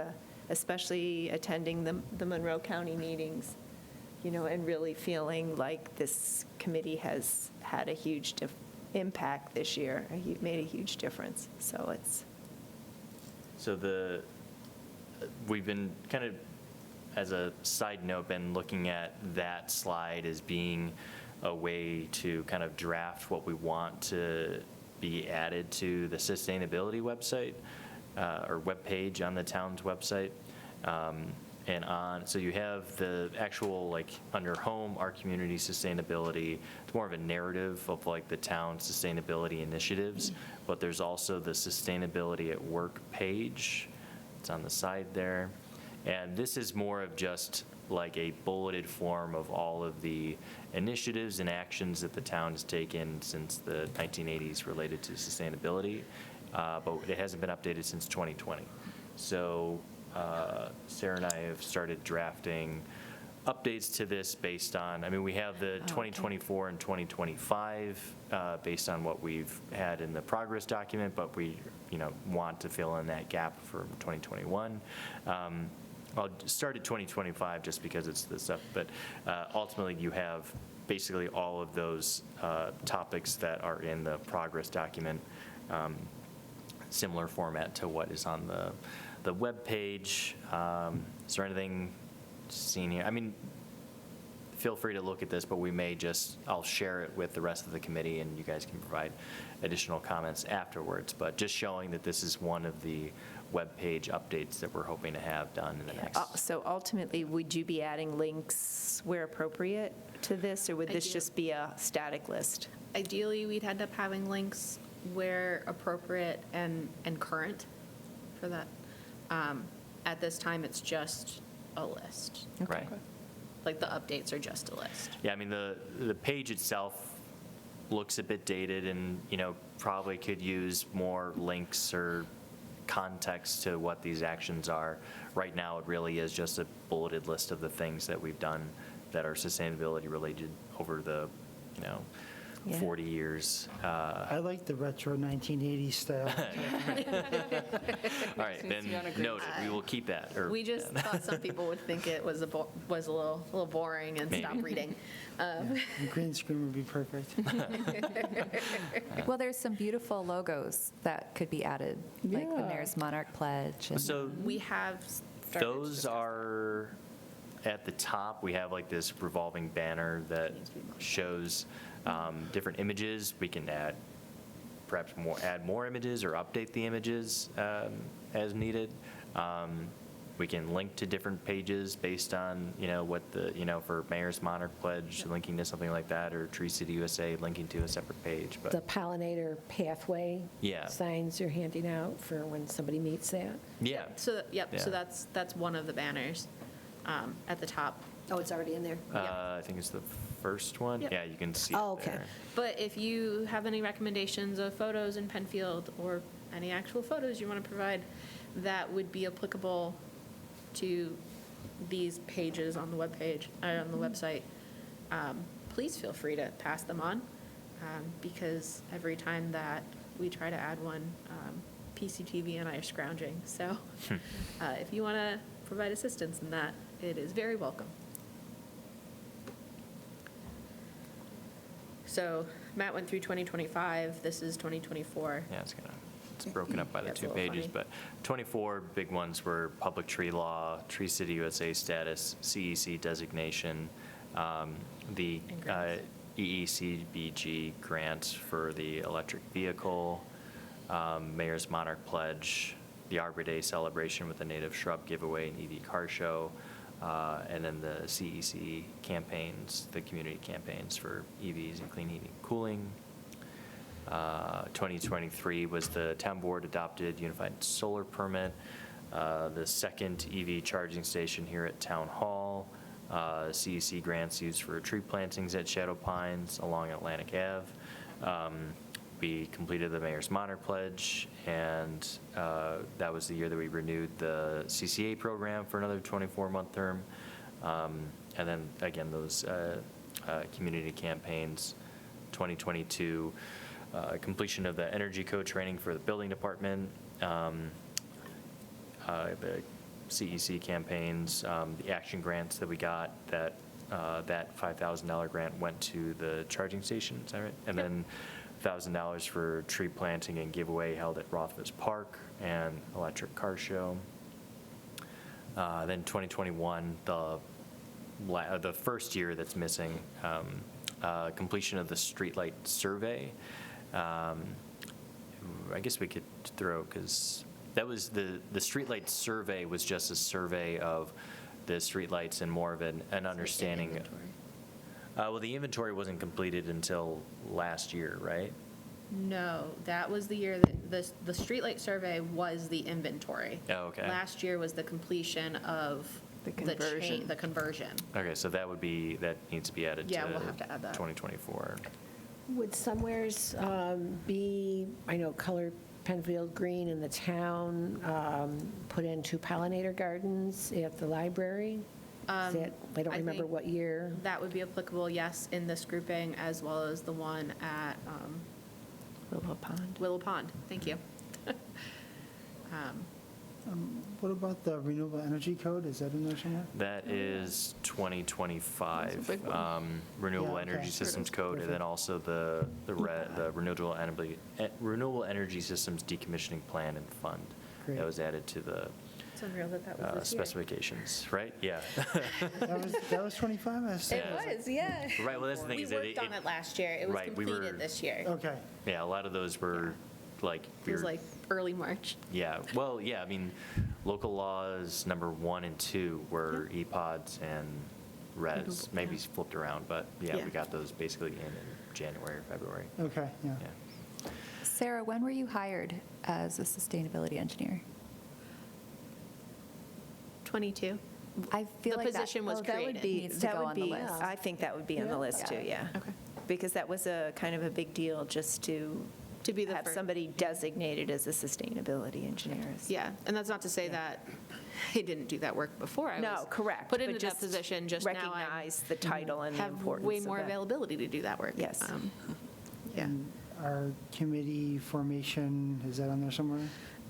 especially attending the Monroe County meetings, and really feeling like this committee has had a huge impact this year, made a huge difference. So it's, So we've been kind of, as a side note, been looking at that slide as being a way to kind of draft what we want to be added to the sustainability website or webpage on the town's website. So you have the actual, under home, our community sustainability. It's more of a narrative of the town's sustainability initiatives, but there's also the sustainability at work page. It's on the side there. And this is more of just a bulleted form of all of the initiatives and actions that the town has taken since the 1980s related to sustainability, but it hasn't been updated since 2020. So Sarah and I have started drafting updates to this based on, we have the 2024 and 2025 based on what we've had in the progress document, but we want to fill in that gap for 2021. I'll start at 2025 just because it's the stuff, but ultimately you have basically all of those topics that are in the progress document, similar format to what is on the web page. Is there anything seen here? Feel free to look at this, but I'll share it with the rest of the committee and you guys can provide additional comments afterwards. But just showing that this is one of the web page updates that we're hoping to have done in the next. So ultimately, would you be adding links where appropriate to this, or would this just be a static list? Ideally, we'd end up having links where appropriate and current for that. At this time, it's just a list. Right. The updates are just a list. Yeah, the page itself looks a bit dated and, probably could use more links or context to what these actions are. Right now, it really is just a bulleted list of the things that we've done that are sustainability related over the, Yeah. 40 years. I like the retro 1980s style. All right, then noted, we will keep that. We just thought some people would think it was a little boring and stop Maybe. reading. The green screen would be perfect. Well, there's some beautiful logos that could be added, like the Yeah. Mayor's Monarch Pledge. And So We have started to those discuss are, at the top, we have this revolving banner that shows different images. We can add more images or update the images as needed. We can link to different pages based on, what for Mayor's Monarch Pledge, linking to something like that, or Tree City USA, linking to a separate page. The But pollinator pathway Yeah. signs you're handing out for when somebody meets that. yeah, So, so Yeah. that's one of the banners at the top. Oh, it's already in there? I think it's the first one. Yep. Yeah, you can see Oh, it okay. there. But if you have any recommendations of photos in Penfield or any actual photos you want to provide that would be applicable to these pages on the webpage, on the website, please feel free to pass them on, because every time that we try to add one, PCTV and I are scrounging. So if you want to provide assistance in that, it is very welcome. So Matt went through 2025, this is 2024. Yeah, it's broken up by the That's a two little pages, funny. but 24 big ones were public tree law, Tree City USA status, CEC designation, the And grants. EECBG grant for the electric vehicle, Mayor's Monarch Pledge, the Arbor Day celebration with the native shrub giveaway and EV car show, and then the CEC campaigns, the community campaigns for EVs and clean heating and cooling. 2023 was the town board adopted unified solar permit, the second EV charging station here at Town Hall, CEC grants used for tree plantings at Shadow Pines along Atlantic Ave. We completed the Mayor's Monarch Pledge, and that was the year that we renewed the CCA program for another 24-month term. And then, again, those community campaigns. 2022, completion of the energy code training for the building department, the CEC campaigns, the action grants that we got, that $5,000 grant went to the charging station, is that right? And then $1,000 for tree planting and giveaway held at Rothfuss Park and electric car show. Then 2021, the first year that's missing, completion of the streetlight survey. I guess we could throw, because that was the streetlight survey was just a survey of the streetlights and more of an understanding. Well, the inventory wasn't completed until last year, right? No, that was the year that the streetlight survey was the inventory. Oh, okay. Last year was the completion of The conversion. the conversion. Okay, so that needs to be added to Yeah, we'll have to add that. 2024. Would somewheres be, I know, color Penfield green in the town, put in 2 pollinator gardens at the library? Is it, I don't I remember think what year. That would be applicable, yes, in this grouping, as well as the one at Willow Pond. Willow Pond. Thank you. What about the renewable energy code? Is that in there somewhere? That is 2025 That's a big one. Renewable Yeah, okay. Energy Systems Code, and then also the Renewable Energy Systems Decommissioning Plan and Fund. Great. That was added to the It's unreal that was this year. specifications, right? Yeah. That was 25? I was- It was, yeah. Right, well, that's the thing. We is that worked on it last year. It was right, we were- completed this year. Okay. Yeah, a lot of those were like, It was like early March. yeah, well, yeah, I mean, local laws number 1 and 2 were EPODs and RES, maybe flipped around, but yeah, Yeah. we got those basically in January or February. Okay, yeah. Yeah. Sarah, when were you hired as a sustainability engineer? 22. I feel The like position was that would created. be, needs to That go would on the be, list. I think that would be on the list too, yeah. Okay. Because that was a kind of a big deal just to be the have first. somebody designated as a sustainability engineer. Yeah, and that's not to say that I didn't do that work before. I No, was correct. Put but into that position, just now I recognize the title and the have importance way of more it. availability to do that work. Yes. Yeah. And our committee formation, is that on there somewhere?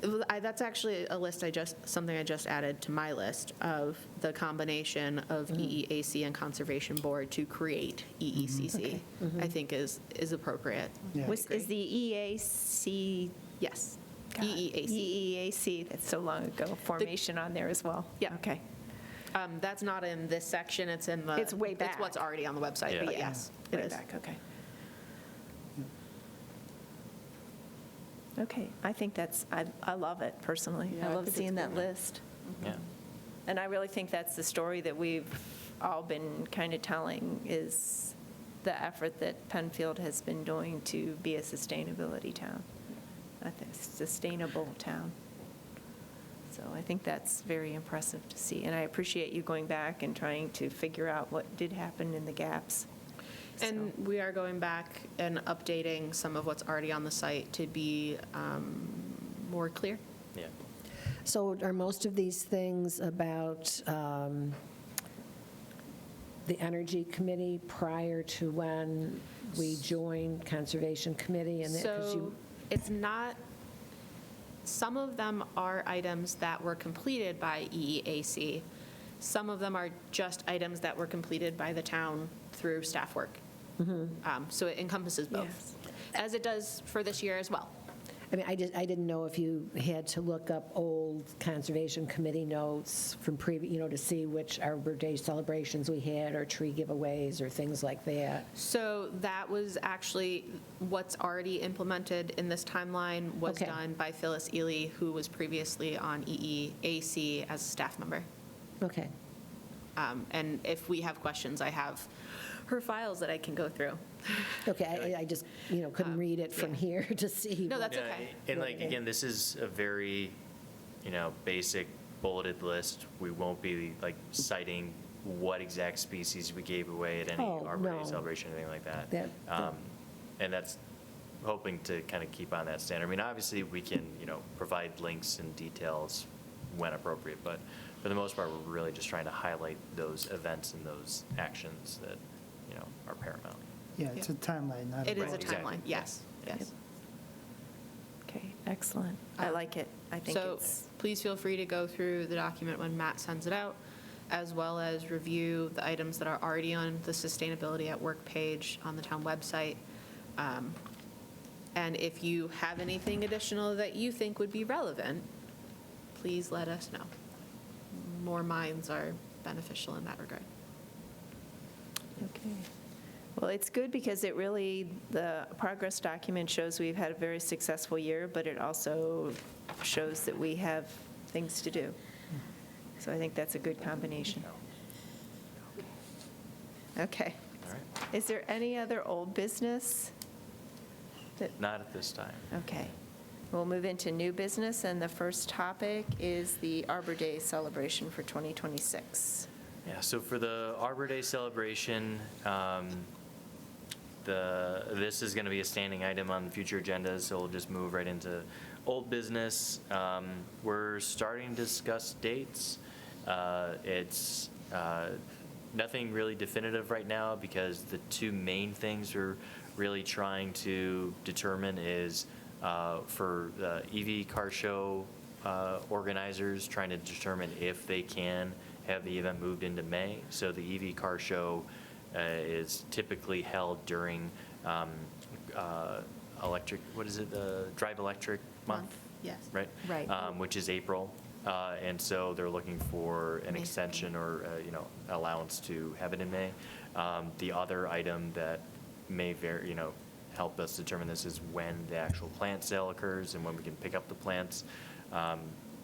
That's actually a list something I just added to my list of the combination of EEAC and Conservation Board to create EECC, I think is appropriate. Yeah. Is the EAC, Yes. God, EEAC. EEAC, that's so long ago, formation on there as well? Yeah. Okay. That's not in this section, it's in the. It's way back. It's what's already on the website, Yeah. but Yeah. yes, it Way is. back, okay. Okay, I think I love it personally. Yeah, I I love think it's seeing that good. list. Yeah. And I really think that's the story that we've all been kind of telling, is the effort that Penfield has been doing to be a sustainability town, a sustainable town. So I think that's very impressive to see. And I appreciate you going back and trying to figure out what did happen in the gaps. And we are going back and updating some of what's already on the site to be more clear. Yeah. So are most of these things about the Energy Committee prior to when we joined Conservation Committee? And 'cause So it's not, some of them are items that were completed by EEAC. Some of them are just items that were completed by the town through staff work. So it encompasses both, Yes. as it does for this year as well. I mean, I didn't know if you had to look up old Conservation Committee notes from previous, to see which Arbor Day celebrations we had, or tree giveaways, or things like that. So that was actually what's already implemented in this timeline was Okay. done by Phyllis Ely, who was previously on EEAC as a staff member. Okay. And if we have questions, I have her files that I can go through. Okay, I just, couldn't read it from yeah. here to see. No, that's Yeah, okay. And like, again, this is a very, basic bulleted list. We won't be like citing what exact species we gave away at any Oh, Arbor Day no. celebration, anything like that. That- And that's hoping to kind of keep on that standard. I mean, obviously, we can, provide links and details when appropriate, but for the most part, we're really just trying to highlight those events and those actions that, are paramount. Yeah, it's a timeline, not a. It is a Right, exactly. timeline, yes, yes. Okay, excellent. I like it. I think So it's, please feel free to go through the document when Matt sends it out, as well as review the items that are already on the Sustainability at Work page on the town website. And if you have anything additional that you think would be relevant, please let us know. More minds are beneficial in that regard. okay. Well, it's good because it really, the progress document shows we've had a very successful year, but it also shows that we have things to do. So I think that's a good combination. Okay. All right. Is there any other old business? Not at this time. Okay. We'll move into new business, and the first topic is the Arbor Day celebration for 2026. Yeah, so for the Arbor Day celebration, this is going to be a standing item on future agendas, so we'll just move right into old business. We're starting to discuss dates. It's nothing really definitive right now because the two main things we're really trying to determine is for the EV car show organizers, trying to determine if they can have the event moved into May. So the EV car show is typically held during electric, what is it, Drive Electric Month? Yes. Right? Right. Which is April. And so they're looking for an May extension or, allowance to have it in May. The other item that may help us determine this is when the actual plant sale occurs and when we can pick up the plants.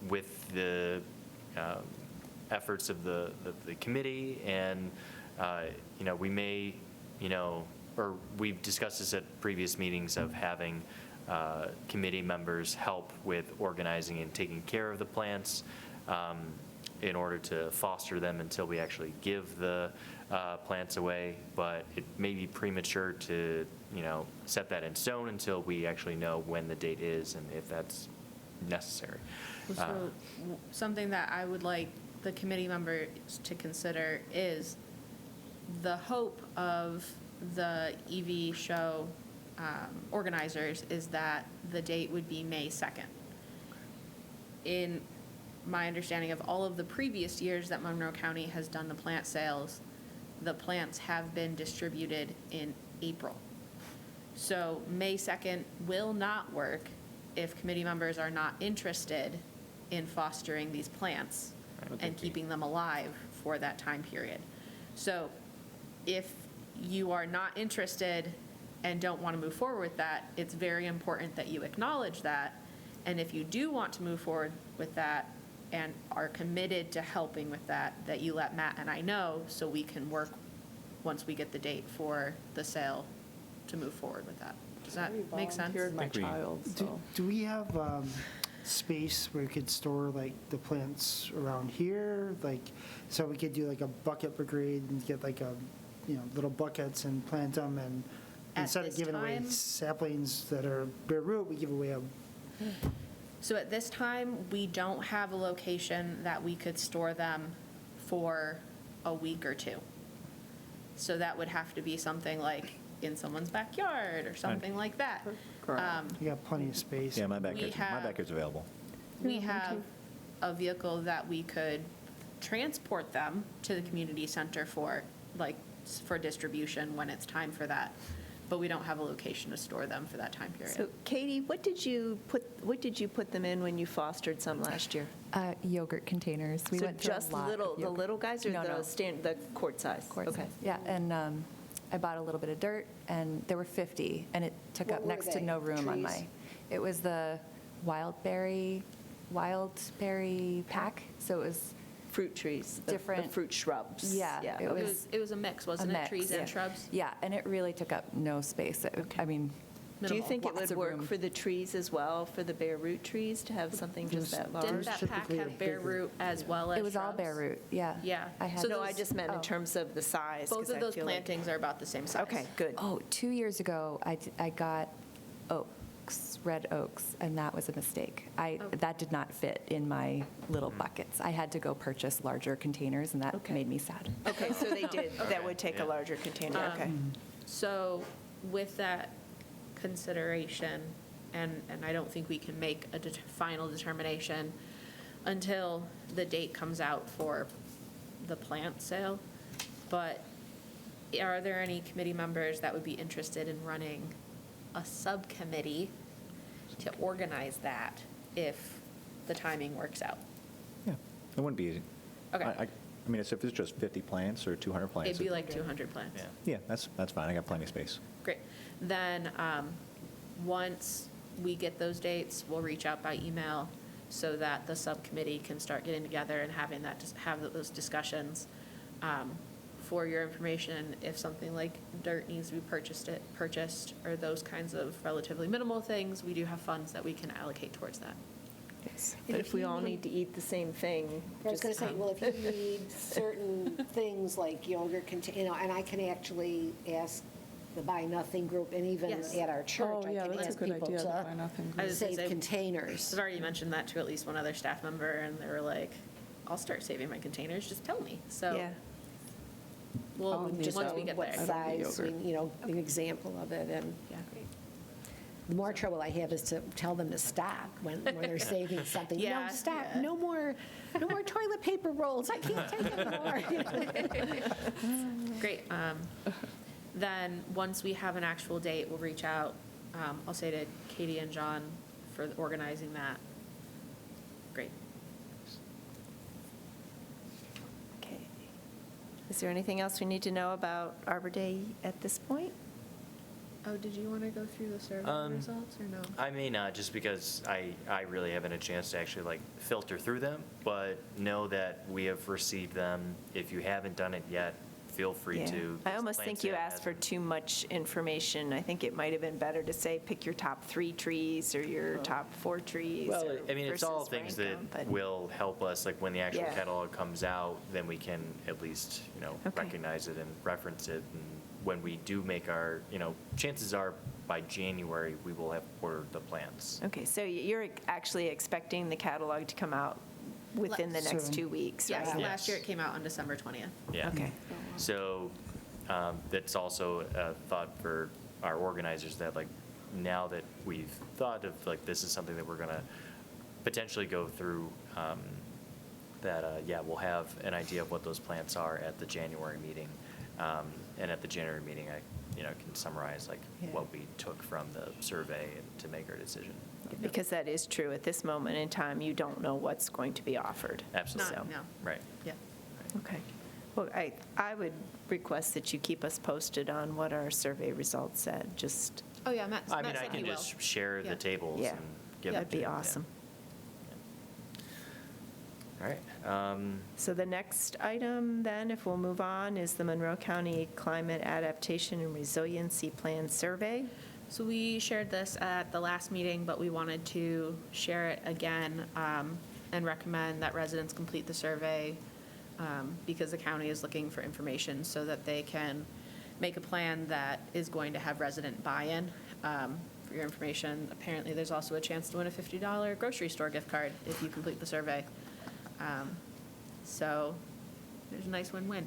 With the efforts of the committee and, we may, or we've discussed this at previous meetings of having committee members help with organizing and taking care of the plants in order to foster them until we actually give the plants away. But it may be premature to, set that in stone until we actually know when the date is and if that's necessary. So something that I would like the committee members to consider is the hope of the EV show organizers is that the date would be May 2nd. In my understanding of all of the previous years that Monroe County has done the plant sales, the plants have been distributed in April. So May 2nd will not work if committee members are not interested in fostering these plants and keeping them alive for that time period. So if you are not interested and don't want to move forward with that, it's very important that you acknowledge that. And if you do want to move forward with that and are committed to helping with that, that you let Matt and I know so we can work once we get the date for the sale to move forward with that. Does that make sense? Volunteered my think we- child, so. Do we have space where we could store like the plants around here? Like, so we could do like a bucket brigade and get like little buckets and plant them, and At instead of this giving away time? saplings that are bare root, we give away a. So at this time, we don't have a location that we could store them for a week or two. So that would have to be something like in someone's backyard or something like that. Correct. We got plenty of space. Yeah, my We have- backyard's available. We have a vehicle that we could transport them to the community center for, like, for distribution when it's time for that. but we don't have a location to store them for that time period. So Katie, what did you put them in when you fostered some last year? Yogurt containers. We So went through a just lot of the yogurt. little guys or No, no. the quart size? Quart Okay. size. Yeah, and I bought a little bit of dirt, and there were 50, and it took What up were next to they? no room on Trees? my, it was the wildberry pack, so it was, Fruit trees, the Different- fruit shrubs. Yeah, it okay. It was a mix, wasn't a it? mix, Trees yeah. and shrubs? Yeah, and it really took up no space. I mean, Do you Minimal. think it Lots would of work room. for the trees as well, for the bare root trees, to have something just that large? Didn't that pack typically a have bare bigger- root as well as it was all shrubs? bare root, yeah. Yeah. I had So No, I those- just meant in oh. terms of the size. Both 'cause of I those feel like- plantings are about the same size. Okay, good. Oh, 2 years ago, I got oaks, red oaks, and that was a mistake. That did not fit in my little buckets. I had to go purchase larger containers, and that Okay. made me sad. Okay, so they did, that would take a larger container, okay. So with that consideration, and I don't think we can make a final determination until the date comes out for the plant sale, but are there any committee members that would be interested in running a subcommittee to organize that if the timing works out? Yeah, it wouldn't be, Okay. I mean, if it's just 50 plants or 200 plants. It'd be like 200 plants. Yeah, that's fine, I got plenty of space. Great. Then, once we get those dates, we'll reach out by email so that the subcommittee can start getting together and having have those discussions. For your information, if something like dirt needs to be purchased, or those kinds of relatively minimal things, we do have funds that we can allocate towards that. Yes. But if we all need to eat the same thing, I was going to just, say, well, if you need certain things like yogurt, and I can actually ask the Buy Nothing group, and even Yes. at our church, Oh, I yeah, can that's a ask good people idea, the Buy to Nothing. I was gonna save say- containers. I've already mentioned that to at least one other staff member, and they were like, I'll start saving my containers, just tell me. So yeah. we'll, Just once we get what there. size, yogurt. an example of it, and Yeah. the more trouble I have is to tell them to stop when they're saving something. No, Yeah, stop, yeah. no more toilet paper rolls, I can't take anymore. Great. Then, once we have an actual date, we'll reach out. I'll say to Katie and John for organizing that. Great. Okay. Is there anything else we need to know about Arbor Day at this point? Oh, did you want to go through the survey results, or no? I may not, just because I really haven't had a chance to actually like filter through them, but know that we have received them. If you haven't done it yet, feel free Yeah. to. I almost glance think you at it asked as- for too much information. I think it might have been better to say, pick your top 3 trees or your top 4 trees. Well, or I mean, it's all versus things rank that 'em, but- will help us, like when the actual Yeah. catalog comes out, then we can at least, Okay. recognize it and reference it. And when we do make our, chances are by January, we will have ordered the plants. Okay, so you're actually expecting the catalog to come out within the next Soon. 2 weeks, right? Yes, Yes. last year it came out on December 20th. Yeah. Okay. So that's also a thought for our organizers, that like now that we've thought of like this is something that we're going to potentially go through, we'll have an idea of what those plans are at the January meeting. And at the January meeting, I can summarize like Yeah. what we took from the survey to make our decision. Because that is true. At this moment in time, you don't know what's going to be offered. Absolutely. So- No. Right. Yeah. Okay. Well, I would request that you keep us posted on what our survey results said, just, Oh, yeah, Matt I mean, said I he can will. just share Yeah. the tables yeah. and give That'd them to be you, yeah. awesome. All right. So the next item then, if we'll move on, is the Monroe County Climate Adaptation and Resiliency Plan Survey. So we shared this at the last meeting, but we wanted to share it again and recommend that residents complete the survey because the county is looking for information so that they can make a plan that is going to have resident buy-in. For your information, apparently there's also a chance to win a $50 grocery store gift card if you complete the survey. So there's a nice win-win.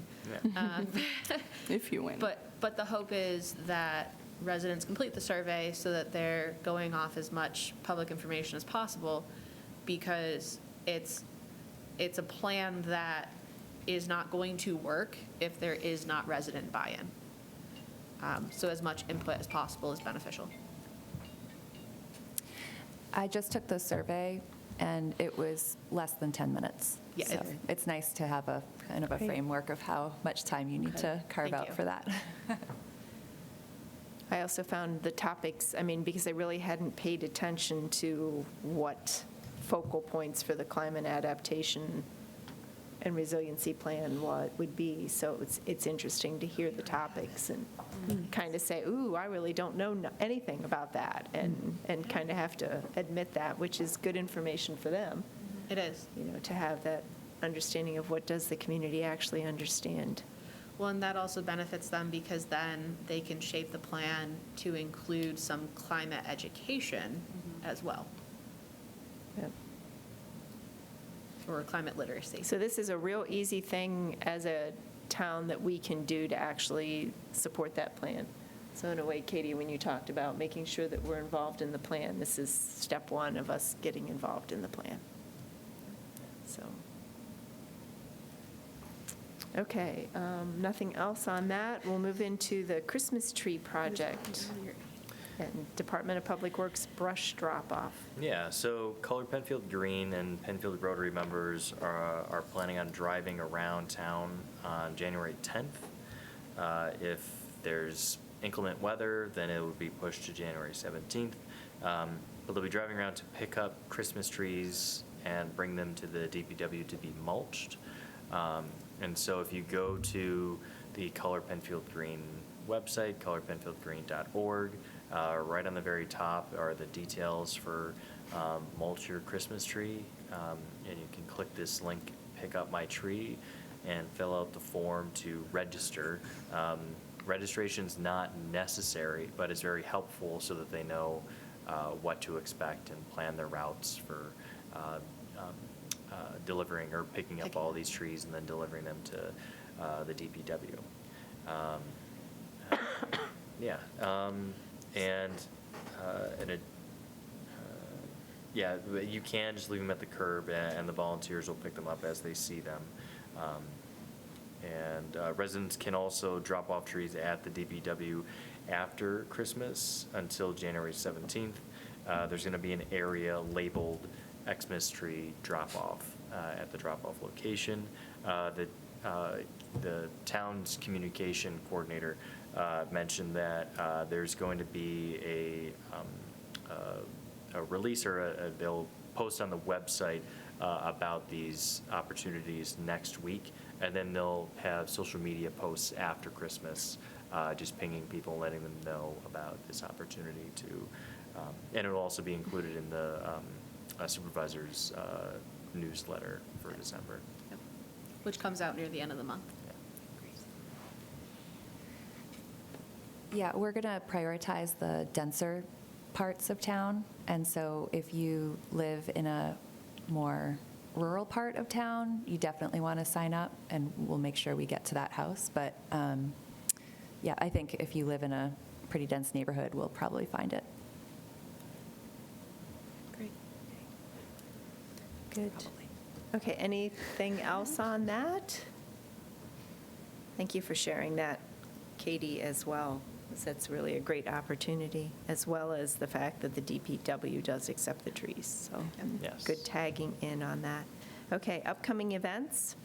If you win. But the hope is that residents complete the survey so that they're going off as much public information as possible, because it's a plan that is not going to work if there is not resident buy-in. So as much input as possible is beneficial. I just took the survey, and it was less than 10 minutes. Yeah, So it's nice to have a kind of a Great. framework of how much time you need to carve Thank out you. for that. I also found the topics, I mean, because I really hadn't paid attention to what focal points for the climate adaptation and resiliency plan what would be. So it's interesting to hear the topics and kind of say, ooh, I really don't know anything about that, and kind of have to admit that, which is good information for them, It is. to have that understanding of what does the community actually understand. Well, and that also benefits them because then they can shape the plan to include some climate education as well, Yep. or climate literacy. So this is a real easy thing as a town that we can do to actually support that plan. So in a way, Katie, when you talked about making sure that we're involved in the plan, this is step one of us getting involved in the plan. So, okay, nothing else on that. We'll move into the Christmas tree project and Department of Public Works brush drop-off. Yeah, so Color Penfield Green and Penfield Rotary members are planning on driving around town on January 10th. If there's inclement weather, then it would be pushed to January 17th. But they'll be driving around to pick up Christmas trees and bring them to the DPW to be mulched. And so if you go to the Color Penfield Green website, colorpenfieldgreen.org, right on the very top are the details for mulch your Christmas tree. And you can click this link, pick up my tree, and fill out the form to register. Registration's not necessary, but it's very helpful so that they know what to expect and plan their routes for delivering or picking up all these trees and then delivering them to the DPW. Yeah, but you can just leave them at the curb, and the volunteers will pick them up as they see them. And residents can also drop off trees at the DPW after Christmas until January 17th. There's going to be an area labeled Xmas tree drop-off at the drop-off location. The town's communication coordinator mentioned that there's going to be a release, or they'll post on the website about these opportunities next week, and then they'll have social media posts after Christmas, just pinging people, letting them know about this opportunity to, and it will also be included in the supervisor's newsletter for December. Yep. Which comes out near the end of the month. Yeah, we're going to prioritize the denser parts of town, and so if you live in a more rural part of town, you definitely want to sign up, and we'll make sure we get to that house. But yeah, I think if you live in a pretty dense neighborhood, we'll probably find it. Great. Good. Okay, anything else on that? Thank you for sharing that, Katie, as well. That's really a great opportunity, as well as the fact that the DPW does accept the trees. So Yes. good tagging in on that. Okay, upcoming events?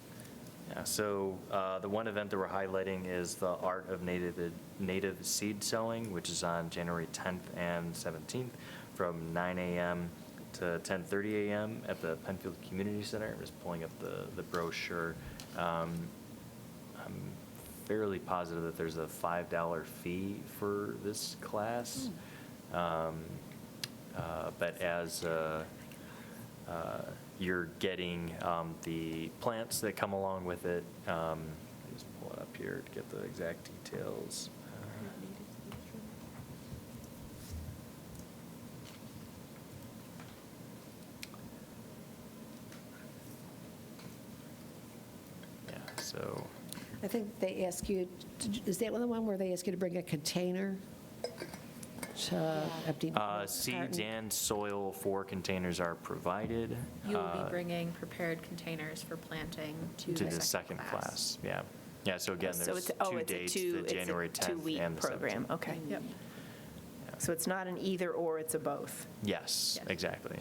Yeah, so the one event that we're highlighting is the Art of Native Seed Sowing, which is on January 10th and 17th from 9 a.m. to 10:30 a.m. at the Penfield Community Center. I'm just pulling up the brochure. I'm fairly positive that there's a $5 fee for this class. But as you're getting the plants that come along with it, let me just pull it up here to get the exact details. Yeah, so. I think they ask you, is that the one where they ask you to bring a container to empty? Seeds carton? and soil for containers are provided. You will be bringing prepared containers for planting to To the the second class. Yeah. Yeah, so again, So there's it's- oh, two it's a dates, two- the it's a January 10th two-week and the 17th. program, okay. Yep. So it's not an either or, it's a both. Yes, Yes. exactly.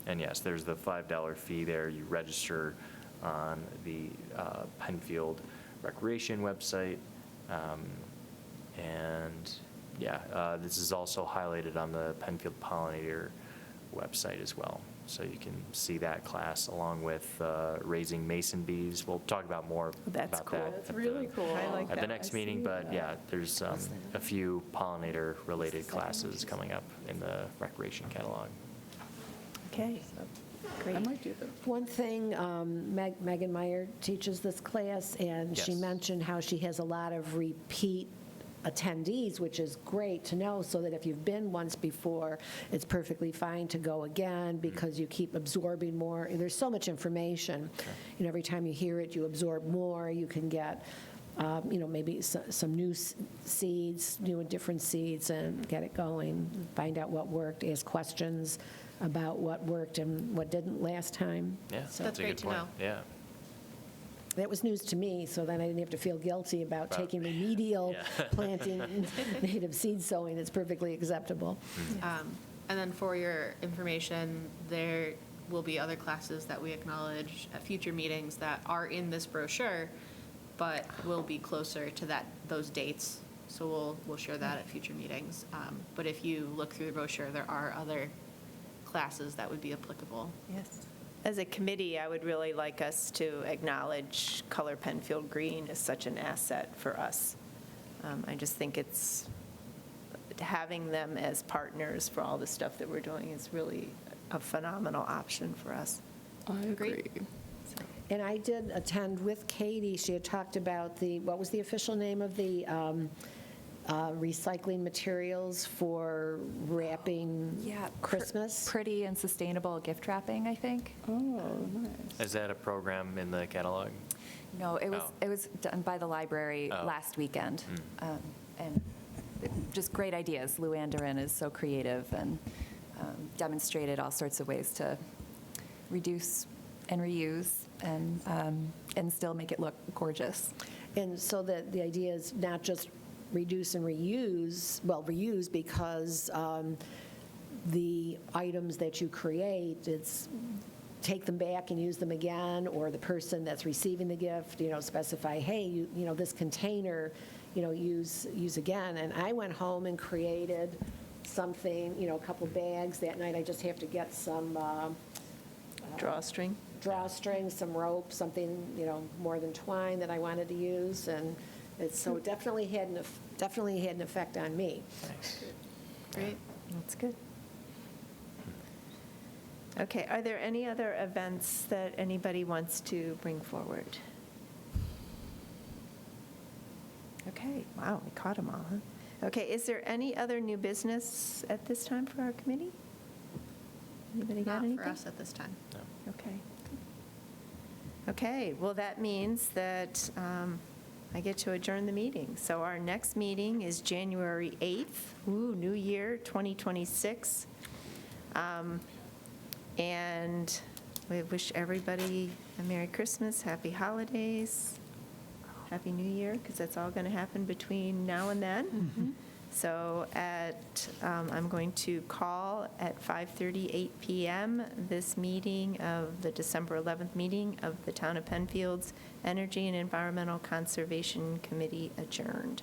And yes, there's the $5 fee there. You register on the Penfield Recreation website. And yeah, this is also highlighted on the Penfield Pollinator website as well. So you can see that class along with raising mason bees. We'll talk about more That's about cool. that. That's at really the- cool. I like At the that. next I meeting, see but that. yeah, there's a few pollinator-related classes coming up in the recreation catalog. Okay, I great. might do that. One thing, Megan Meyer teaches this class, and she Yes. mentioned how she has a lot of repeat attendees, which is great to know, so that if you've been once before, it's perfectly fine to go again, because you keep absorbing more. There's so much information. You know, every time you hear it, you absorb more. You can get, maybe some new seeds, new and different seeds, and get it going, find out what worked, ask questions about what worked and what didn't last time. Yeah, That's that's a great good to point. know. Yeah. That was news to me, so then I didn't have to feel guilty about taking remedial Yeah. planting, native seed sowing. It's perfectly acceptable. And then for your information, there will be other classes that we acknowledge at future meetings that are in this brochure, but will be closer to those dates. So we'll share that at future meetings. But if you look through the brochure, there are other classes that would be applicable. Yes. As a committee, I would really like us to acknowledge Color Penfield Green as such an asset for us. I just think it's, having them as partners for all the stuff that we're doing is really a phenomenal option for us. I agree. Agreed. And I did attend with Katie. She had talked about what was the official name of the recycling materials for wrapping Yeah. Christmas? Pretty and sustainable gift wrapping, I think. Oh, nice. Is that a program in the catalog? No, it was, Oh. it was done by the library Oh. last weekend. And just great ideas. Lou Anderin is so creative and demonstrated all sorts of ways to reduce and reuse and still make it look gorgeous. And so that the idea is not just reduce and reuse, well, reuse because the items that you create, it's take them back and use them again, or the person that's receiving the gift, specify, hey, this container, use again. And I went home and created something, a couple bags. That night I just have to get some Drawstring? drawstring, some rope, something, more than twine that I wanted to use. And so it definitely had an effect on me. Nice. Great. That's good. Okay, are there any other events that anybody wants to bring forward? Okay, wow, we caught them all, huh? Okay, is there any other new business at this time for our committee? Anybody got Not anything? for us at this time. No. Okay. Okay, well, that means that I get to adjourn the meeting. So our next meeting is January 8th, new year, 2026. And we wish everybody a Merry Christmas, Happy Holidays, Happy New Year, because that's all going to happen between now and then. So I'm going to call at 5:38 PM this meeting of the December 11th meeting of the Town of Penfield's Energy and Environmental Conservation Committee adjourned.